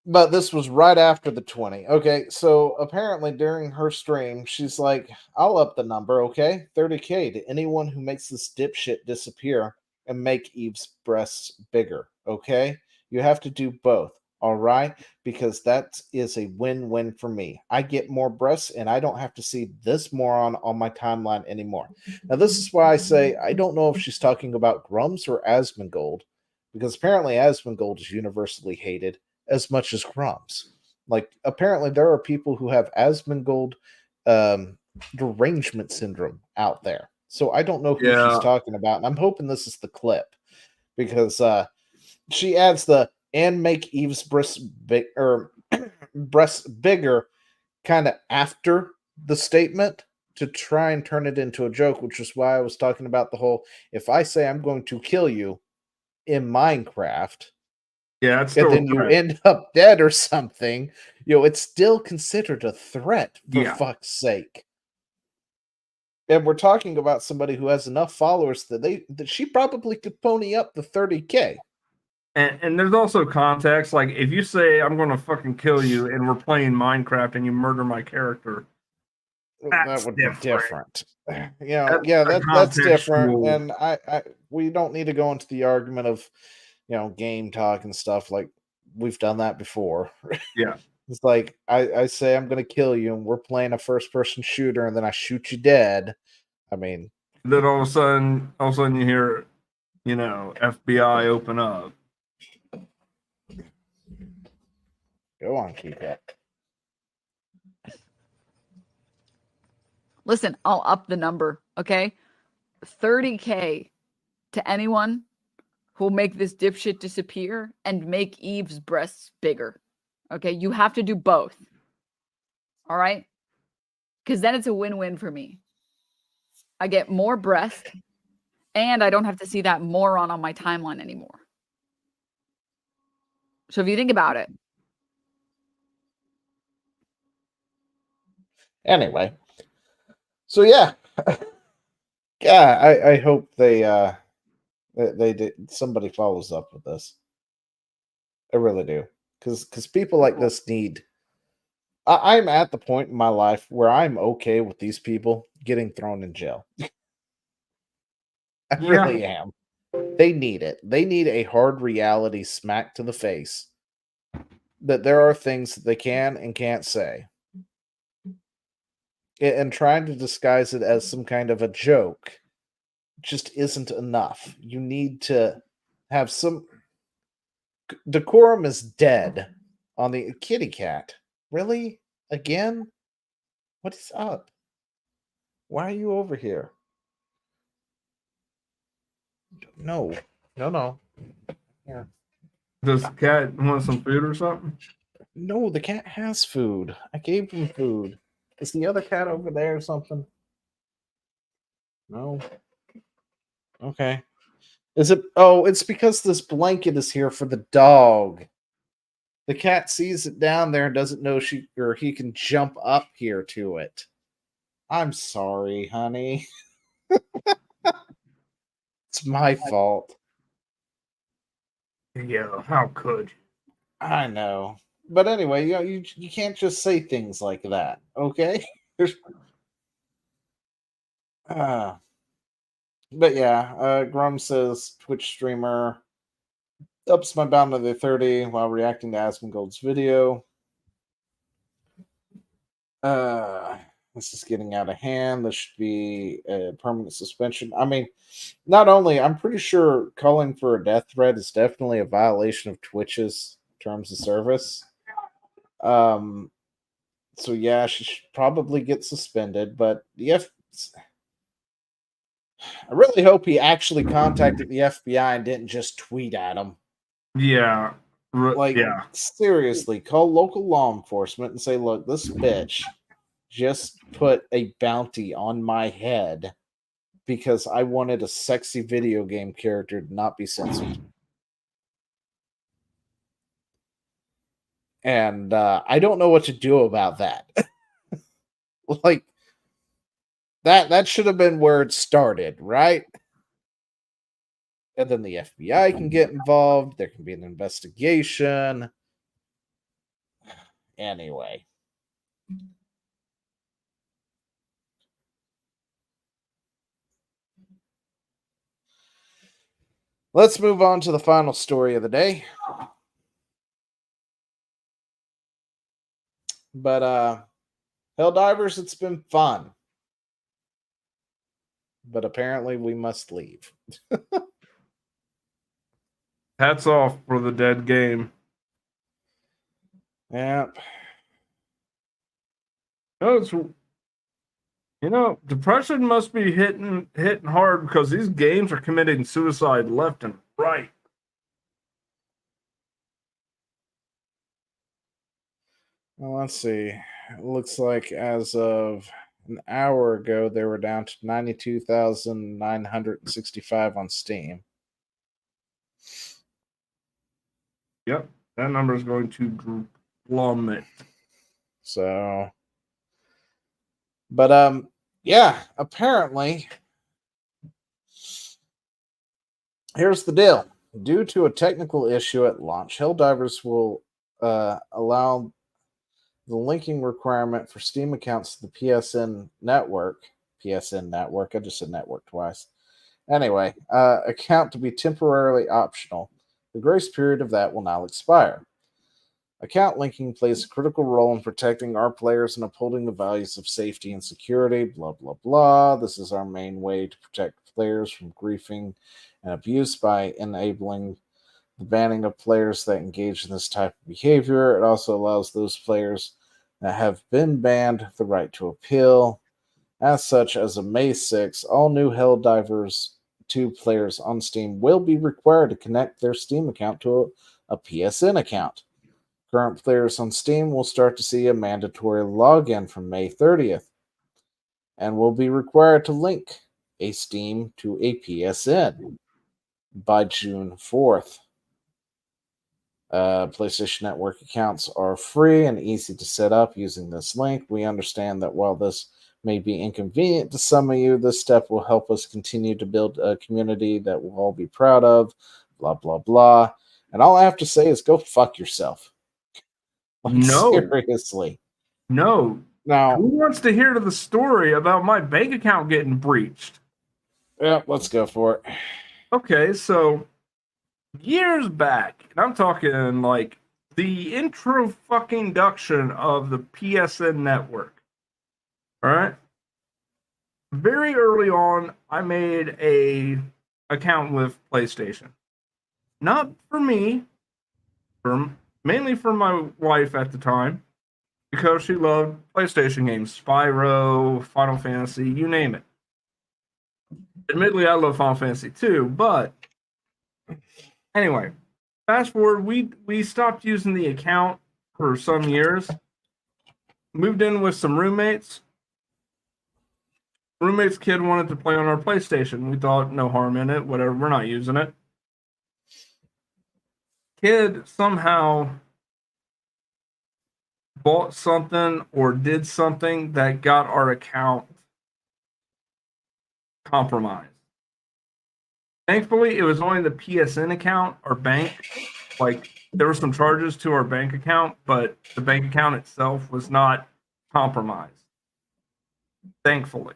But this was right after the 20. Okay, so apparently during her stream, she's like, I'll up the number, okay? 30K to anyone who makes this dipshit disappear and make Eve's breasts bigger, okay? You have to do both, all right? Because that is a win-win for me. I get more breasts and I don't have to see this moron on my timeline anymore. Now, this is why I say I don't know if she's talking about Grums or Asmongold, because apparently Asmongold is universally hated as much as crumbs. Like, apparently there are people who have Asmongold derangement syndrome out there. So I don't know who she's Yeah. talking about, and I'm hoping this is the clip because she adds the and make Eve's breasts breasts bigger kind of after the statement to try and turn it into a joke, which is why I was talking about the whole if I say I'm going to kill you in Minecraft, Yeah, it's and still then you end up dead or something, it's still considered a threat, for Yeah. fuck's sake. And we're talking about somebody who has enough followers that she probably could pony up the 30K. And there's also context. Like, if you say I'm going to fucking kill you, and we're playing Minecraft, and you murder my character, That would be different. That's That's different. contextual. And I we don't need to go into the argument of game talk and stuff. Like, we've done that before. Yeah. It's like I say I'm gonna kill you and we're playing a first person shooter and then I shoot you dead. I mean, Then all of a sudden you hear, FBI open up. go on, keep that. Listen, I'll up the number, okay? 30K to anyone who'll make this dipshit disappear and make Eve's breasts bigger. Okay, you have to do both. All right? Because then it's a win-win for me. I get more breast and I don't have to see that moron on my timeline anymore. So if you think about it. Anyway. So yeah. Yeah, I hope they did somebody follows up with this. I really do. Because people like this need I'm at the point in my life where I'm okay with these people getting thrown in jail. I really am. They need it. They need a hard reality smack to the face that there are things that they can and can't say. And trying to disguise it as some kind of a joke just isn't enough. You need to have some decorum is dead on the kitty cat. Really? Again? What is up? Why are you over here? No. Here. Does the cat want some food or something? No, the cat has food. I gave him food. Is the other cat over there or something? No. Okay. Is it? Oh, it's because this blanket is here for the dog. The cat sees it down there and doesn't know he can jump up here to it. I'm sorry, honey. It's my fault. Yeah, how could you? I know. But anyway, you can't just say things like that, okay? There's but yeah, Grum says Twitch streamer ups my bounty to 30 while reacting to Asmongold's video. This is getting out of hand. This should be a permanent suspension. I mean, not only, I'm pretty sure calling for a death threat is definitely a violation of Twitch's terms of service. So yeah, she should probably get suspended, but I really hope he actually contacted the FBI and didn't just tweet at him. Yeah. Yeah. Seriously, call local law enforcement and say, look, this bitch just put a bounty on my head because I wanted a sexy video game character to not be censored. And I don't know what to do about that. Like, that should have been where it started, right? And then the FBI can get involved. There can be an investigation. Anyway. Let's move on to the final story of the day. But Helldivers, it's been fun. But apparently we must leave. Hats off for the dead game. Yep. Depression must be hitting hard because these games are committing suicide left and right. Well, let's see. It looks like as of an hour ago, they were down to 92,965 on Steam. Yep, that number is going to plummet. So, but yeah, apparently, here's the deal. Due to a technical issue at launch, Helldivers will allow the linking requirement for Steam accounts to the PSN network, I just said network twice. Anyway, account to be temporarily optional. The grace period of that will now expire. Account linking plays a critical role in protecting our players and upholding the values of safety and security, blah, blah, blah. This is our main way to protect players from griefing and abuse by enabling the banning of players that engage in this type of behavior. It also allows those players that have been banned the right to appeal. As such, as of May 6, all new Helldivers 2 players on Steam will be required to connect their Steam account to a PSN account. Current players on Steam will start to see a mandatory login from May 30th and will be required to link a Steam to a PSN by June 4th. PlayStation Network accounts are free and easy to set up using this link. We understand that while this may be inconvenient to some of you, this step will help us continue to build a community that we'll all be proud of, blah, blah, blah. And all I have to say is go fuck yourself. Like, No. Seriously. No. Now, who wants to hear the story about my bank account getting breached? Yeah, let's go for it. Okay, so years back, and I'm talking like the intro fucking induction of the PSN network. All right. Very early on, I made a account with PlayStation. Not for me, mainly for my wife at the time, because she loved PlayStation games, Spyro, Final Fantasy, you name it. Admittedly, I love Final Fantasy too, but anyway, fast forward, we stopped using the account for some years. Moved in with some roommates. Roommate's kid wanted to play on our PlayStation. We thought no harm in it, whatever, we're not using it. Kid somehow bought something or did something that got our account compromised. Thankfully, it was only the PSN account, our bank. Like, there were some charges to our bank account, but the bank account itself was not compromised. Thankfully.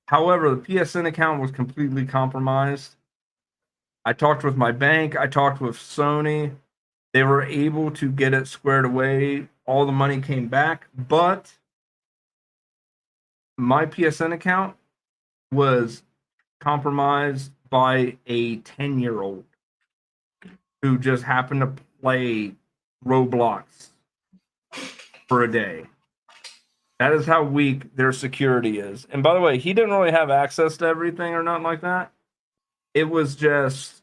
However, the PSN account was completely compromised. I talked with my bank, I talked with Sony. They were able to get it squared away. All the money came back, but my PSN account was compromised by a 10-year-old who just happened to play Roblox for a day. That is how weak their security is. And by the way, he didn't really have access to everything or nothing like that. It was just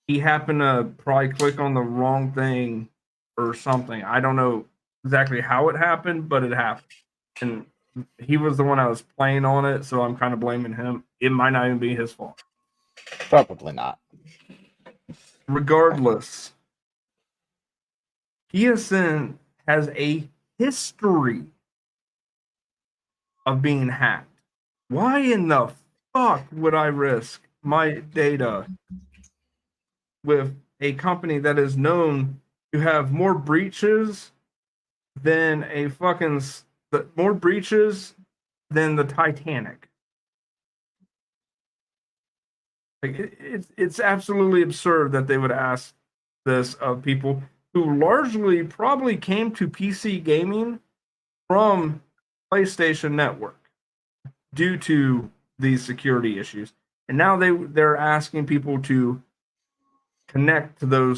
he happened to probably click on the wrong thing or something. I don't know exactly how it happened, but it happened. And he was the one I was playing on it, so I'm kind of blaming him. It might not even be his fault. Probably not. Regardless, PSN has a history of being hacked. Why in the fuck would I risk my data with a company that is known to have more breaches than more breaches than the Titanic? Like, it's absolutely absurd that they would ask this of people who largely probably came to PC gaming from PlayStation Network due to these security issues. And now they're asking people to connect to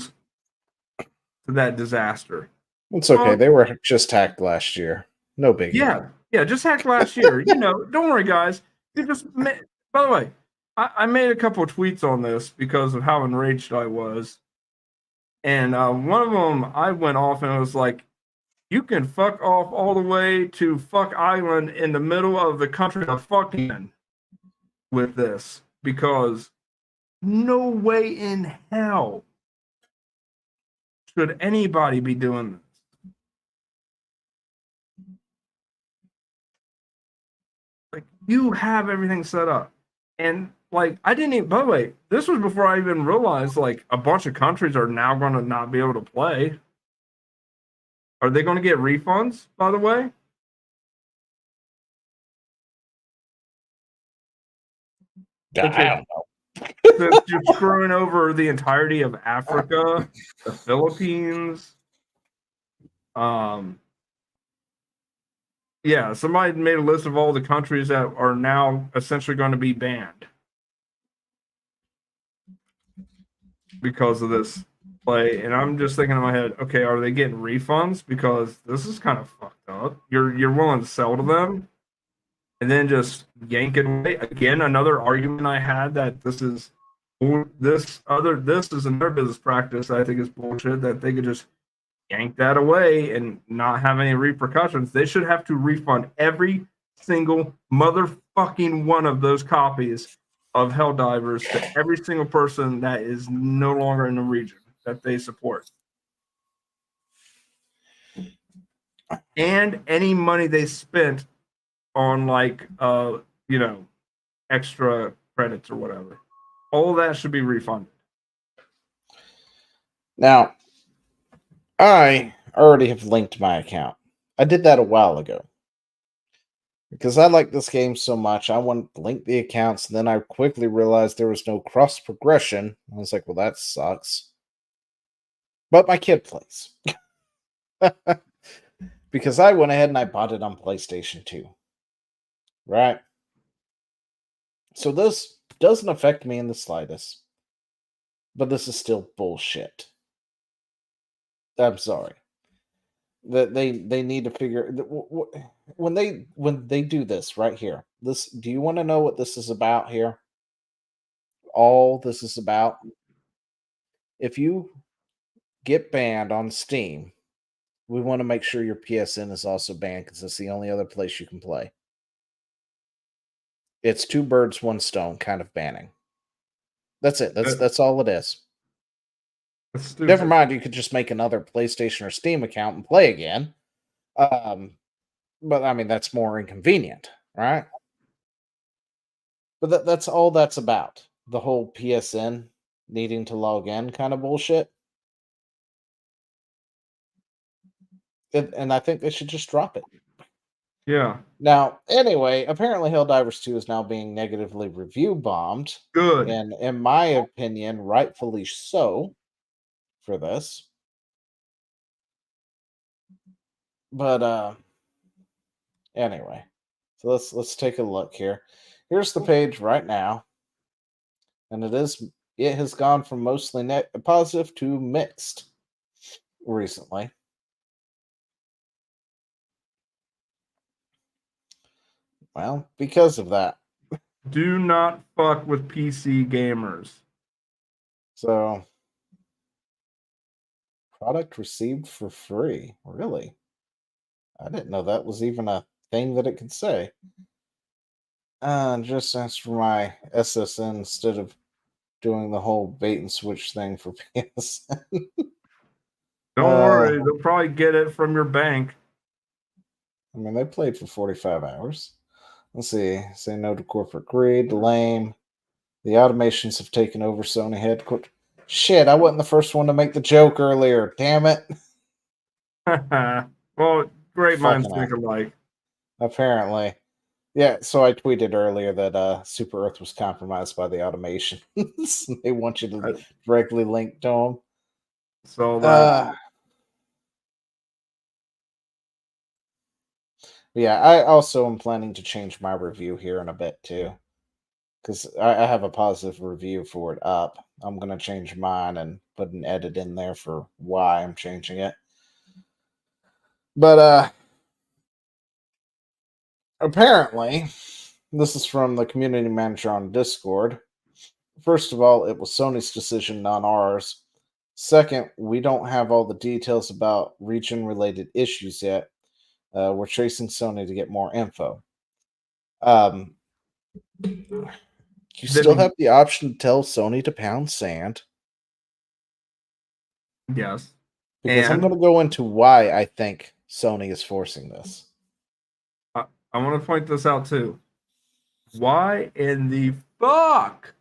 that disaster. It's okay. They were just hacked last year. No biggie. Yeah, just hacked last year. Don't worry, guys. By the way, I made a couple of tweets on this because of how enraged I was. And one of them, I went off and was like, you can fuck off all the way to fuck island in the middle of the country to fuck in with this, because no way in hell should anybody be doing this. Like, you have everything set up. And like, I didn't even, by the way, this was before I even realized like a bunch of countries are now going to not be able to play. Are they going to get refunds, by the way? I don't know. Since you're screwing over the entirety of Africa, the Philippines. Yeah, somebody made a list of all the countries that are now essentially going to be banned because of this play. And I'm just thinking in my head, okay, are they getting refunds? Because this is kind of fucked up. You're willing to sell to them and then just yank it away. Again, another argument I had that this is another business practice I think is bullshit, that they could just yank that away and not have any repercussions. They should have to refund every single motherfucking one of those copies of Helldivers to every single person that is no longer in the region that they support. And any money they spent on extra credits or whatever. All that should be refunded. Now, I already have linked my account. I did that a while ago. Because I like this game so much, I wanted to link the accounts, and then I quickly realized there was no cross progression. I was like, well, that sucks. But my kid plays. Because I went ahead and I bought it on PlayStation 2. Right? So this doesn't affect me in the slightest. But this is still bullshit. I'm sorry. That they need to figure when they do this right here. This, do you want to know what this is about here? All this is about. If you get banned on Steam, we want to make sure your PSN is also banned because it's the only other place you can play. It's two birds, one stone kind of banning. That's it. That's all it is. Never mind, you could just make another PlayStation or Steam account and play again. But I mean, that's more inconvenient, right? But that's all that's about. The whole PSN needing to log in kind of bullshit. And I think they should just drop it. Yeah. Now, anyway, apparently Helldivers 2 is now being negatively review bombed. Good. And in my opinion, rightfully so for this. But anyway. So let's take a look here. Here's the page right now. And it has gone from mostly net positive to mixed recently. Well, because of that. Do not fuck with PC gamers. So, product received for free. Really? I didn't know that was even a thing that it could say. Just ask for my SSN instead of doing the whole bait and switch thing for PSN. Don't worry, they'll probably get it from your bank. I mean, they played for 45 hours. Let's see. Say no to corporate greed. Lame. The automations have taken over Sony headquarters. Shit, I wasn't the first one to make the joke earlier. Damn it. Well, great minds Fucking think alike. Apparently. Yeah, so I tweeted earlier that Super Earth was compromised by the automations. They want you to directly link to them. So that yeah, I also am planning to change my review here in a bit too. Because I have a positive review for it up. I'm going to change mine and put an edit in there for why I'm changing it. But apparently, this is from the community manager on Discord. First of all, it was Sony's decision, not ours. Second, we don't have all the details about region-related issues yet. We're chasing Sony to get more info. You still have the option to tell Sony to pound sand. yes. Because I'm going to go into why I think Sony is forcing this. I want to point this out too. Why in the fuck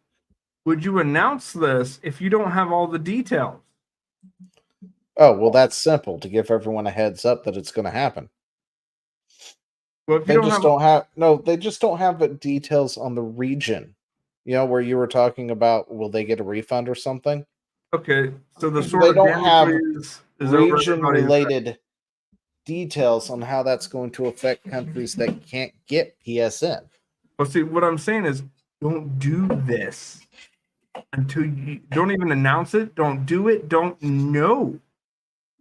would you announce this if you don't have all the details? Oh, well, that's simple, to give everyone a heads up that it's going to happen. Well, if They just don't have the details on the region. You know, where you were talking about, will they get a refund or something? Okay, so the sort They of don't have is region-related details on how that's going to affect countries that can't get PSN. Well, see, what I'm saying is, don't do this until you don't even announce it. Don't do it. Don't know.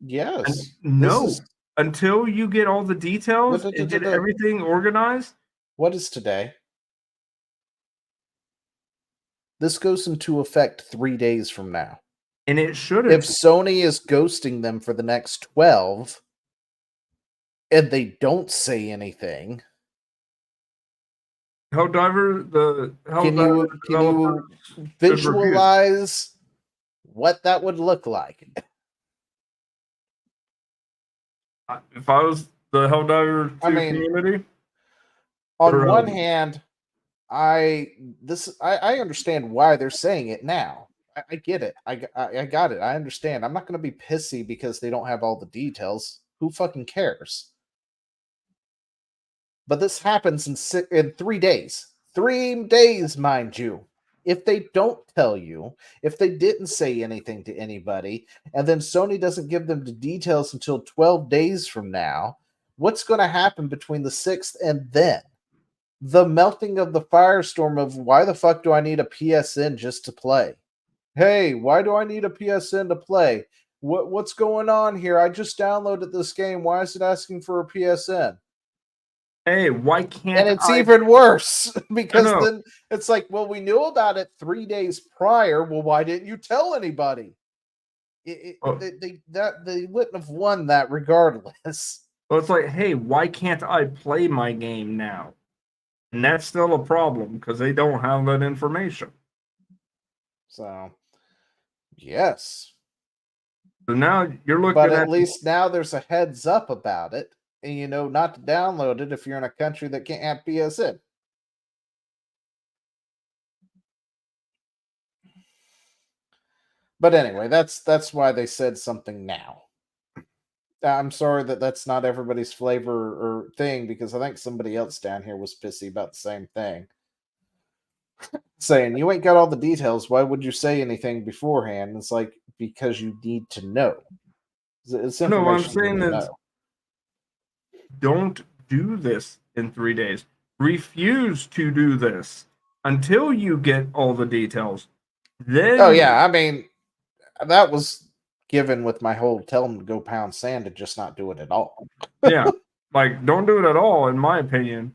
Yes. No. Until you get all the details and get everything organized. What is today? This goes into effect 3 days from now. And it should have. If Sony is ghosting them for the next 12 and they don't say anything, can you visualize what that would look like? If I was the Helldiver 2 community, on one hand, I understand why they're saying it now. I get it. I got it. I understand. I'm not going to be pissy because they don't have all the details. Who fucking cares? But this happens in 3 days. 3 days, mind you. If they don't tell you, if they didn't say anything to anybody, and then Sony doesn't give them the details until 12 days from now, what's going to happen between the 6th and then? The melting of the firestorm of why the fuck do I need a PSN just to play? Hey, why do I need a PSN to play? What's going on here? I just downloaded this game. Why is it asking for a PSN? Hey, why can't And it's even worse because then it's like, well, we knew about it 3 days prior. Well, why didn't you tell anybody? They wouldn't have won that regardless. Well, it's like, hey, why can't I play my game now? And that's still a problem because they don't have that information. So, yes. So now you're looking but at least now there's a heads up about it. and not to download it if you're in a country that can't have PSN. But anyway, that's why they said something now. I'm sorry that's not everybody's flavor or thing, because I think somebody else down here was pissy about the same thing. Saying, you ain't got all the details. Why would you say anything beforehand? It's like, because you need to know. It's No, what I'm information you saying need to is, know. don't do this in 3 days. Refuse to do this until you get all the details. Then, Oh, yeah. I mean, that was given with my whole tell them to go pound sand and just not do it at all. yeah, like, don't do it at all, in my opinion.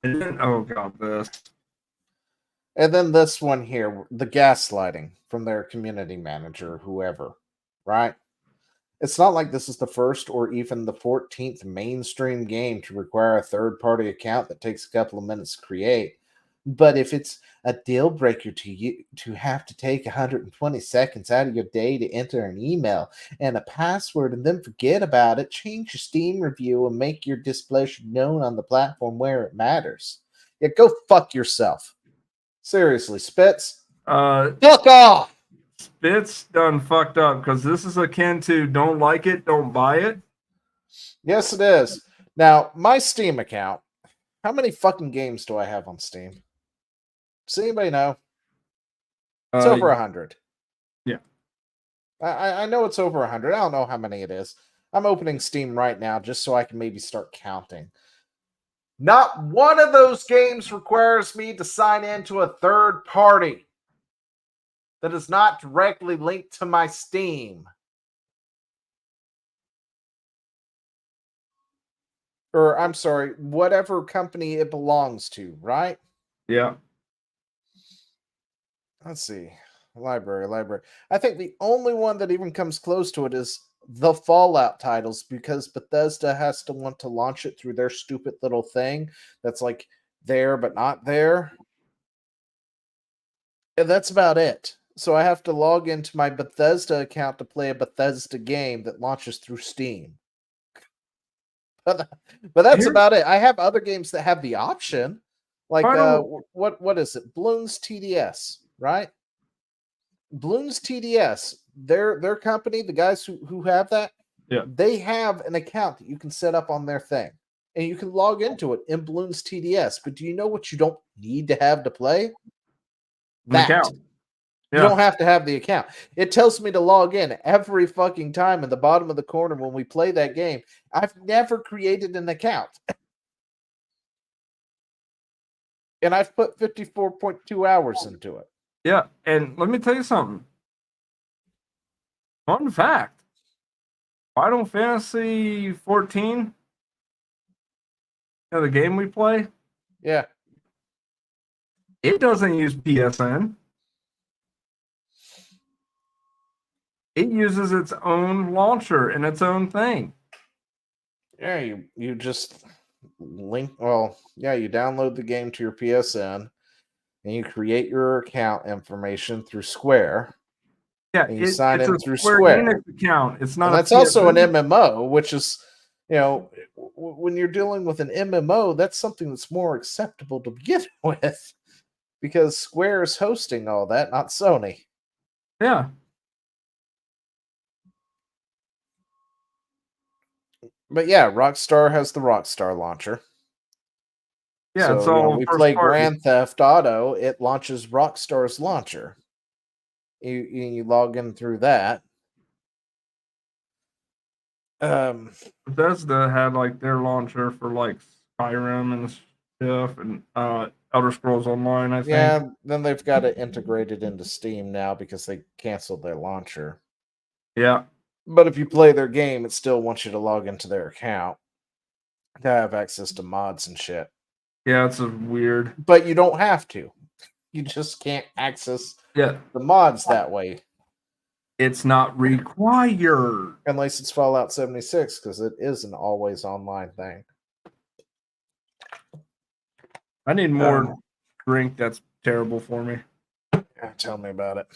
And then, oh god, this. And then this one here, the gaslighting from their community manager, whoever, right? It's not like this is the first or even the 14th mainstream game to require a third-party account that takes a couple of minutes to create. But if it's a deal breaker to you to have to take 120 seconds out of your day to enter an email and a password and then forget about it, change your Steam review and make your displeasure known on the platform where it matters. Yeah, go fuck yourself. Seriously, Spitz. Fuck off! Spitz done fucked up, because this is akin to don't like it, don't buy it. Yes, it is. Now, my Steam account, how many fucking games do I have on Steam? Does anybody know? It's over 100. Yeah. I know it's over 100. I don't know how many it is. I'm opening Steam right now just so I can maybe start counting. Not one of those games requires me to sign into a third party that is not directly linked to my Steam. Or, I'm sorry, whatever company it belongs to, right? Yeah. Let's see. Library. I think the only one that even comes close to it is the Fallout titles, because Bethesda has to want to launch it through their stupid little thing that's like there but not there. And that's about it. So I have to log into my Bethesda account to play a Bethesda game that launches through Steam. But that's about it. I have other games that have the option. Like what is it? Bloons TDS, right? Bloons TDS, their company, the guys who have that, yeah, they have an account that you can set up on their thing. And you can log into it in Bloons TDS. But do you know what you don't need to have to play? That. Account. You don't have to have the account. It tells me to log in every fucking time in the bottom of the corner when we play that game. I've never created an account. And I've put 54.2 hours into it. Yeah, and let me tell you something. Fun fact. Final Fantasy 14, the game we play, yeah, it doesn't use PSN. It uses its own launcher and its own thing. Yeah, you just link. Well, yeah, you download the game to your PSN, and you create your account information through Square. Yeah, and you sign in through Square Enix account. It's not. And that's also an MMO, which is, when you're dealing with an MMO, that's something that's more acceptable to begin with, because Square is hosting all that, not Sony. Yeah. But yeah, Rockstar has the Rockstar launcher. Yeah, so it's all when we play Grand Theft Auto, it launches Rockstar's launcher. You log in through that. Bethesda had like their launcher for like Skyrim and stuff, and Elder Scrolls Online, I think. Yeah, then they've got it integrated into Steam now because they canceled their launcher. Yeah. But if you play their game, it still wants you to log into their account to have access to mods and shit. Yeah, it's weird. But you don't have to. You just can't access the mods that way. It's not required. Unless it's Fallout 76, because it is an always online thing. I need more drink. That's terrible for me. Yeah, tell me about it.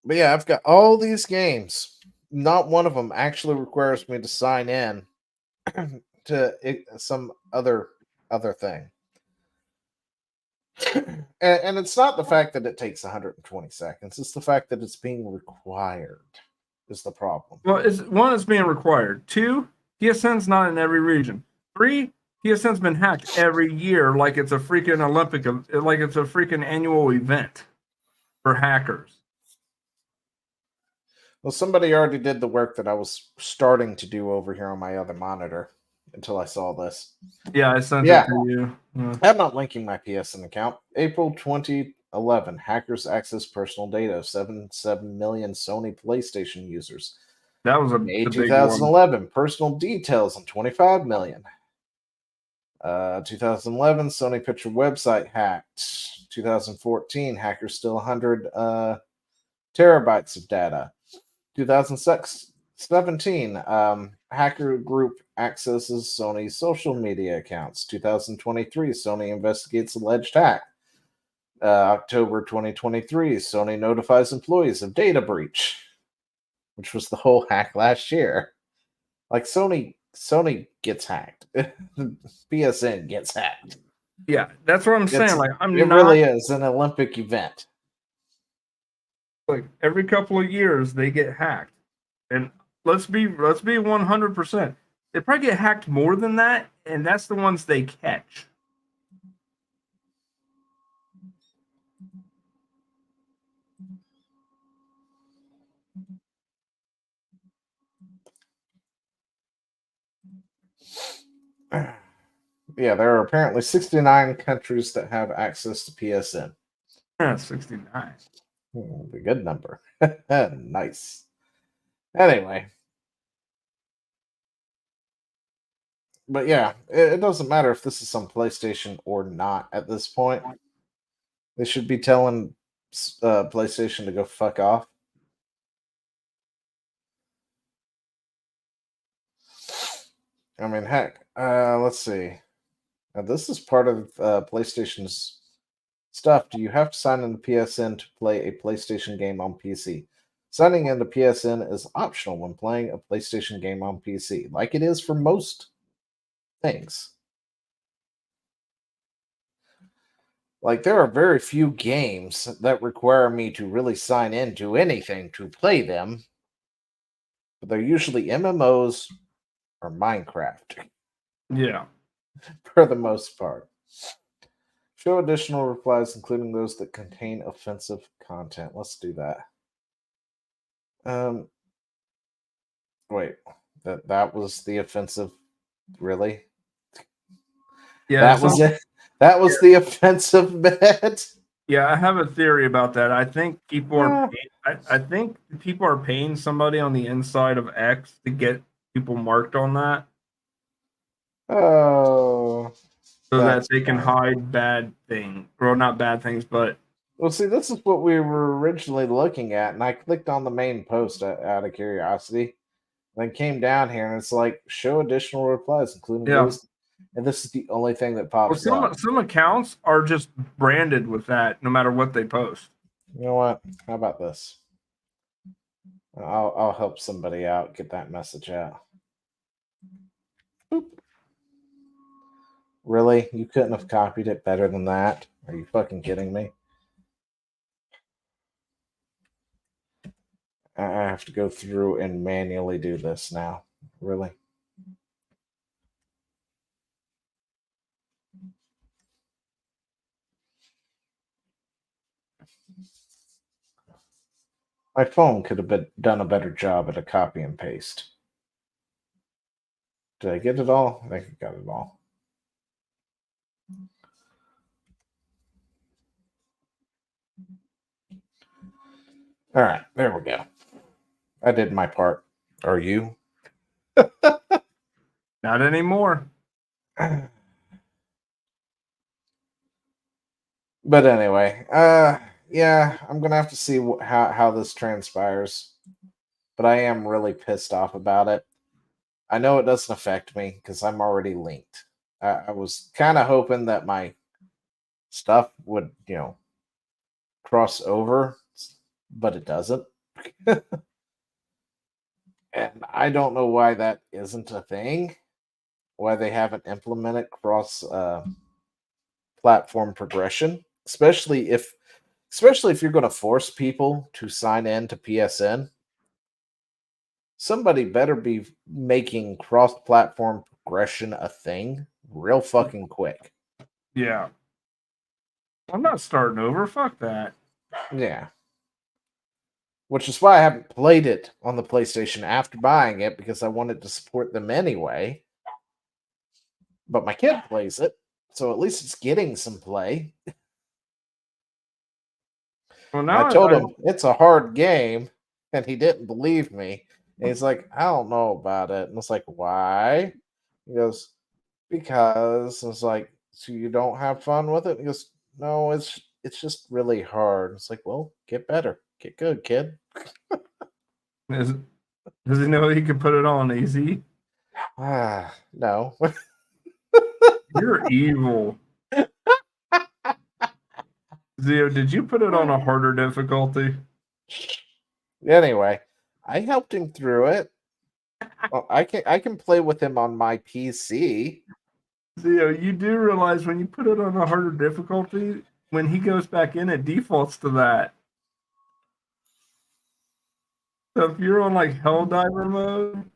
But yeah, I've got all these games not one of them actually requires me to sign in to some other thing. And it's not the fact that it takes 120 seconds. It's the fact that it's being required is the problem. Well, it's being required. 2, PSN's not in every region. 3, PSN's been hacked every year like it's a freaking like it's a freaking annual event for hackers. Well, somebody already did the work that I was starting to do over here on my other monitor until I saw this. Yeah, I sent Yeah. it to you. I'm not linking my PSN account. April 2011, hackers access personal data of 77 million Sony PlayStation users. That was May the big one. 2011, personal details on 25 million. 2011, Sony Picture website hacked. 2014, hackers steal 100 terabytes of data. 2017, hacker group accesses Sony's social media accounts. 2023, Sony investigates alleged hack. October 2023, Sony notifies employees of data breach, which was the whole hack last year. Like Sony gets hacked. PSN gets hacked. Yeah, that's what I'm saying. Like it really is an Olympic event. Like every couple of years they get hacked, and let's be 100%. They probably get hacked more than that, and that's the ones they catch. Yeah, there are apparently 69 countries that have access to PSN. 69. A good number. Nice. Anyway. But yeah, it doesn't matter if this is on PlayStation or not at this point. They should be telling PlayStation to go fuck off. I mean, heck, let's see. Now, this is part of PlayStation's stuff. Do you have to sign into PSN to play a PlayStation game on PC? Signing into PSN is optional when playing a PlayStation game on PC, like it is for most things. Like, there are very few games that require me to really sign into anything to play them, but they're usually MMOs or Minecraft. Yeah. For the most part. Show additional replies, including those that contain offensive content. Let's do that. Wait, that was the offensive. Really? Yeah. That was it. That was the offensive bit. Yeah, I have a theory about that. I think people are. I think people are paying somebody on the inside of X to get people marked on that. Oh. So that they can hide bad things. Well, not bad things, but. Well, see, this is what we were originally looking at, and I clicked on the main post out of curiosity. Then came down here, and it's like, show additional replies, including those. And this is the only thing that pops up. Some accounts are just branded with that, no matter what they post. You know what? How about this? I'll help somebody out, get that message out. Boop. Really? You couldn't have copied it better than that? Are you fucking kidding me? I have to go through and manually do this now. Really? My phone could have done a better job at a copy and paste. Did I get it all? I think I got it all. All right, there we go. I did my part. Are you? Not anymore. But anyway, yeah, I'm gonna have to see how this transpires. But I am really pissed off about it. I know it doesn't affect me because I'm already linked. I was kind of hoping that my stuff would, cross over, but it doesn't. And I don't know why that isn't a thing. Why they haven't implemented cross platform progression, especially if you're going to force people to sign in to PSN. Somebody better be making cross platform progression a thing real fucking quick. Yeah. I'm not starting over. Fuck that. Yeah. Which is why I haven't played it on the PlayStation after buying it, because I wanted to support them anyway. But my kid plays it, so at least it's getting some play. Well, I now told him it's a hard game, and he didn't believe me. And he's like, I don't know about it. And I was like, why? He goes, because. I was like, so you don't have fun with it? He goes, no, it's just really hard. It's like, well, get better. Get good, kid. does he know he can put it on easy? Ah, no. You're evil. Zio, did you put it on a harder difficulty? Anyway, I helped him through it. Well, I can play with him on my PC. Zio, you do realize when you put it on a harder difficulty, when he goes back in, it defaults to that. So if you're on like Helldiver mode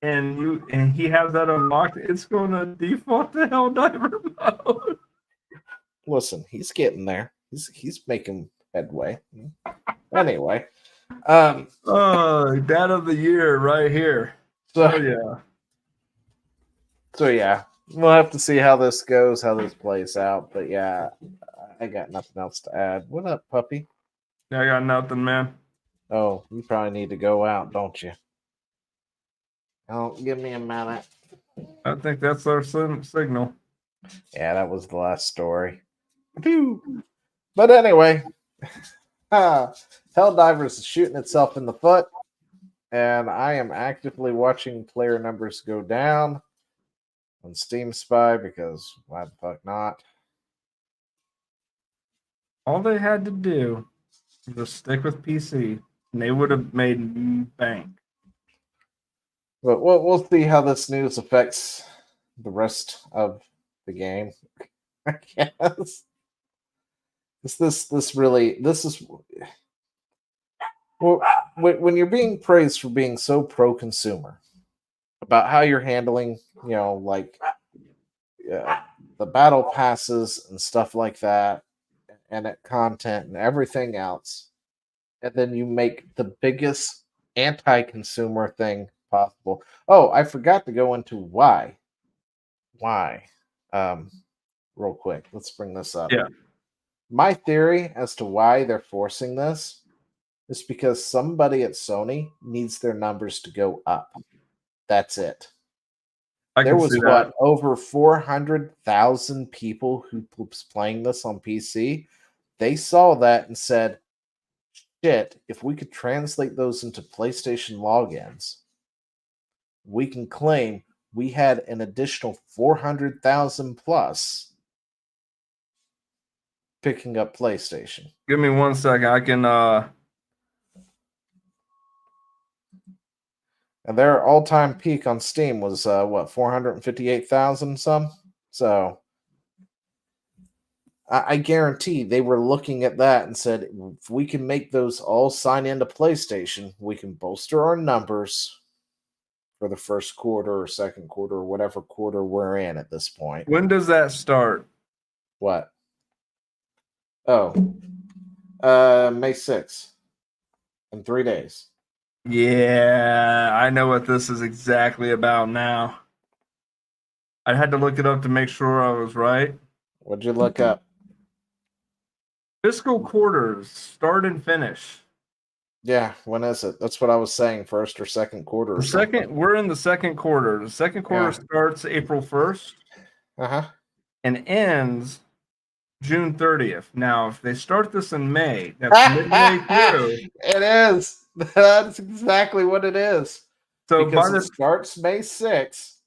and he has that unlocked, it's going to default to Helldiver mode. Listen, he's getting there. He's making headway. Anyway, Oh, dad of the year right here. so Oh yeah. so yeah, we'll have to see how this goes, how this plays out. But yeah, I got nothing else to add. What up, puppy? I got nothing, man. Oh, you probably need to go out, don't you? Oh, give me a minute. I think that's our signal. Yeah, that was the last story. Pew. But anyway, Helldivers is shooting itself in the foot, and I am actively watching player numbers go down on Steam Spy because why the fuck not? All they had to do was just stick with PC, and they would have made bank. But we'll see how this news affects the rest of the game. I guess. This is well, when you're being praised for being so pro-consumer about how you're handling, like the battle passes and stuff like that, and content and everything else, and then you make the biggest anti-consumer thing possible. Oh, I forgot to go into why. Why? Real quick, let's bring this up. Yeah. My theory as to why they're forcing this is because somebody at Sony needs their numbers to go up. That's it. There was that. over 400,000 people who was playing this on PC. They saw that and said, shit, if we could translate those into PlayStation logins, we can claim we had an additional 400,000 plus picking up PlayStation. Give me 1 second. I can And their all-time peak on Steam was 458,000 some. So I guarantee they were looking at that and said, if we can make those all sign into PlayStation, we can bolster our numbers for the first quarter or second quarter or whatever quarter we're in at this point. When does that start? What? Oh, May 6th. In 3 days. Yeah, I know what this is exactly about now. I had to look it up to make sure I was right. What'd you look up? Fiscal quarters, start and finish. Yeah, when is it? That's what I was saying, first or second quarter or something. We're in the second quarter. The second quarter starts April 1st and ends June 30th. Now, if they start this in May, that's midway through. It is. That's exactly what it is. So because it starts May 6th,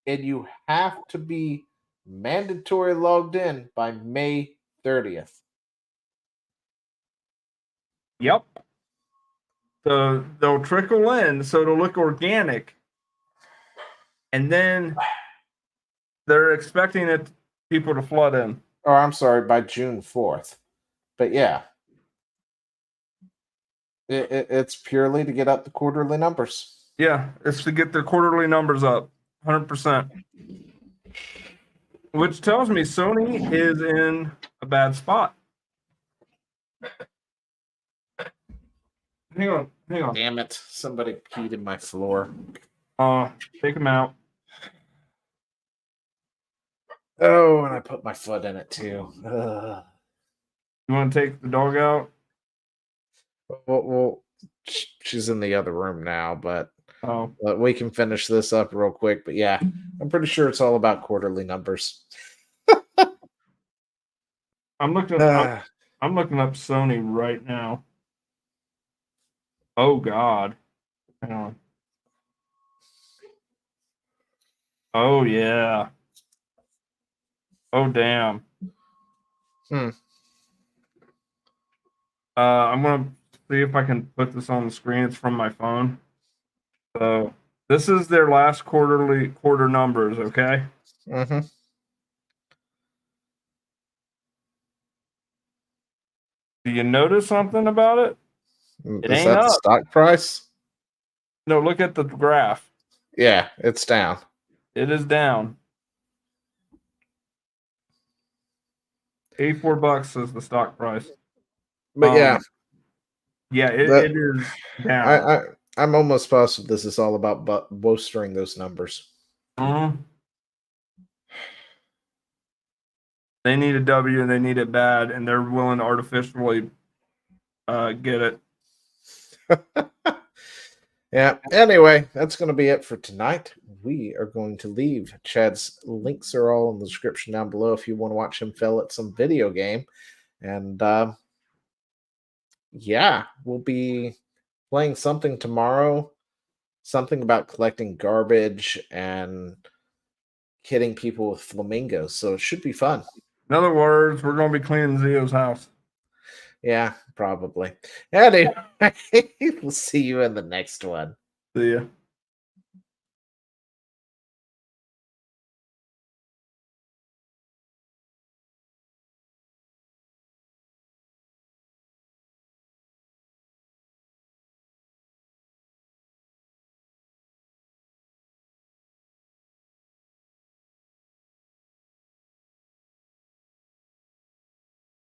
and you have to be mandatory logged in by May 30th. Yep. So they'll trickle in, so it'll look organic, and then they're expecting people to flood in. Oh, I'm sorry, by June 4th. But yeah, it's purely to get up the quarterly numbers. Yeah, it's to get their quarterly numbers up, 100%. Which tells me Sony is in a bad spot. Hang on. Damn it! Somebody peed in my floor. Take them out. Oh, and I put my foot in it too. Ugh. You want to take the dog out? Well, she's in the other room now, but Oh, we can finish this up real quick. But yeah, I'm pretty sure it's all about quarterly numbers. I'm looking up Sony right now. Oh God. Hang on. Oh yeah. Oh damn. I'm gonna see if I can put this on the screen. It's from my phone. So this is their last quarter numbers, okay? Mm-hmm. Do you notice something about it? It Is ain't that the up. stock price? No, look at the graph. Yeah, it's down. It is down. $84 is the stock price. But yeah, it is down. I'm almost positive this is all about bolstering those numbers. Mhm. They need a W and they need it bad, and they're willing to artificially get it. Yeah. Anyway, that's going to be it for tonight. We are going to leave. Chad's links are all in the description down below if you want to watch him fail at some video game. And yeah, we'll be playing something tomorrow. Something about collecting garbage and hitting people with flamingos. So it should be fun. In other words, we're going to be cleaning Zio's house. Yeah, probably. Anyway, we'll see you in the next one. See ya.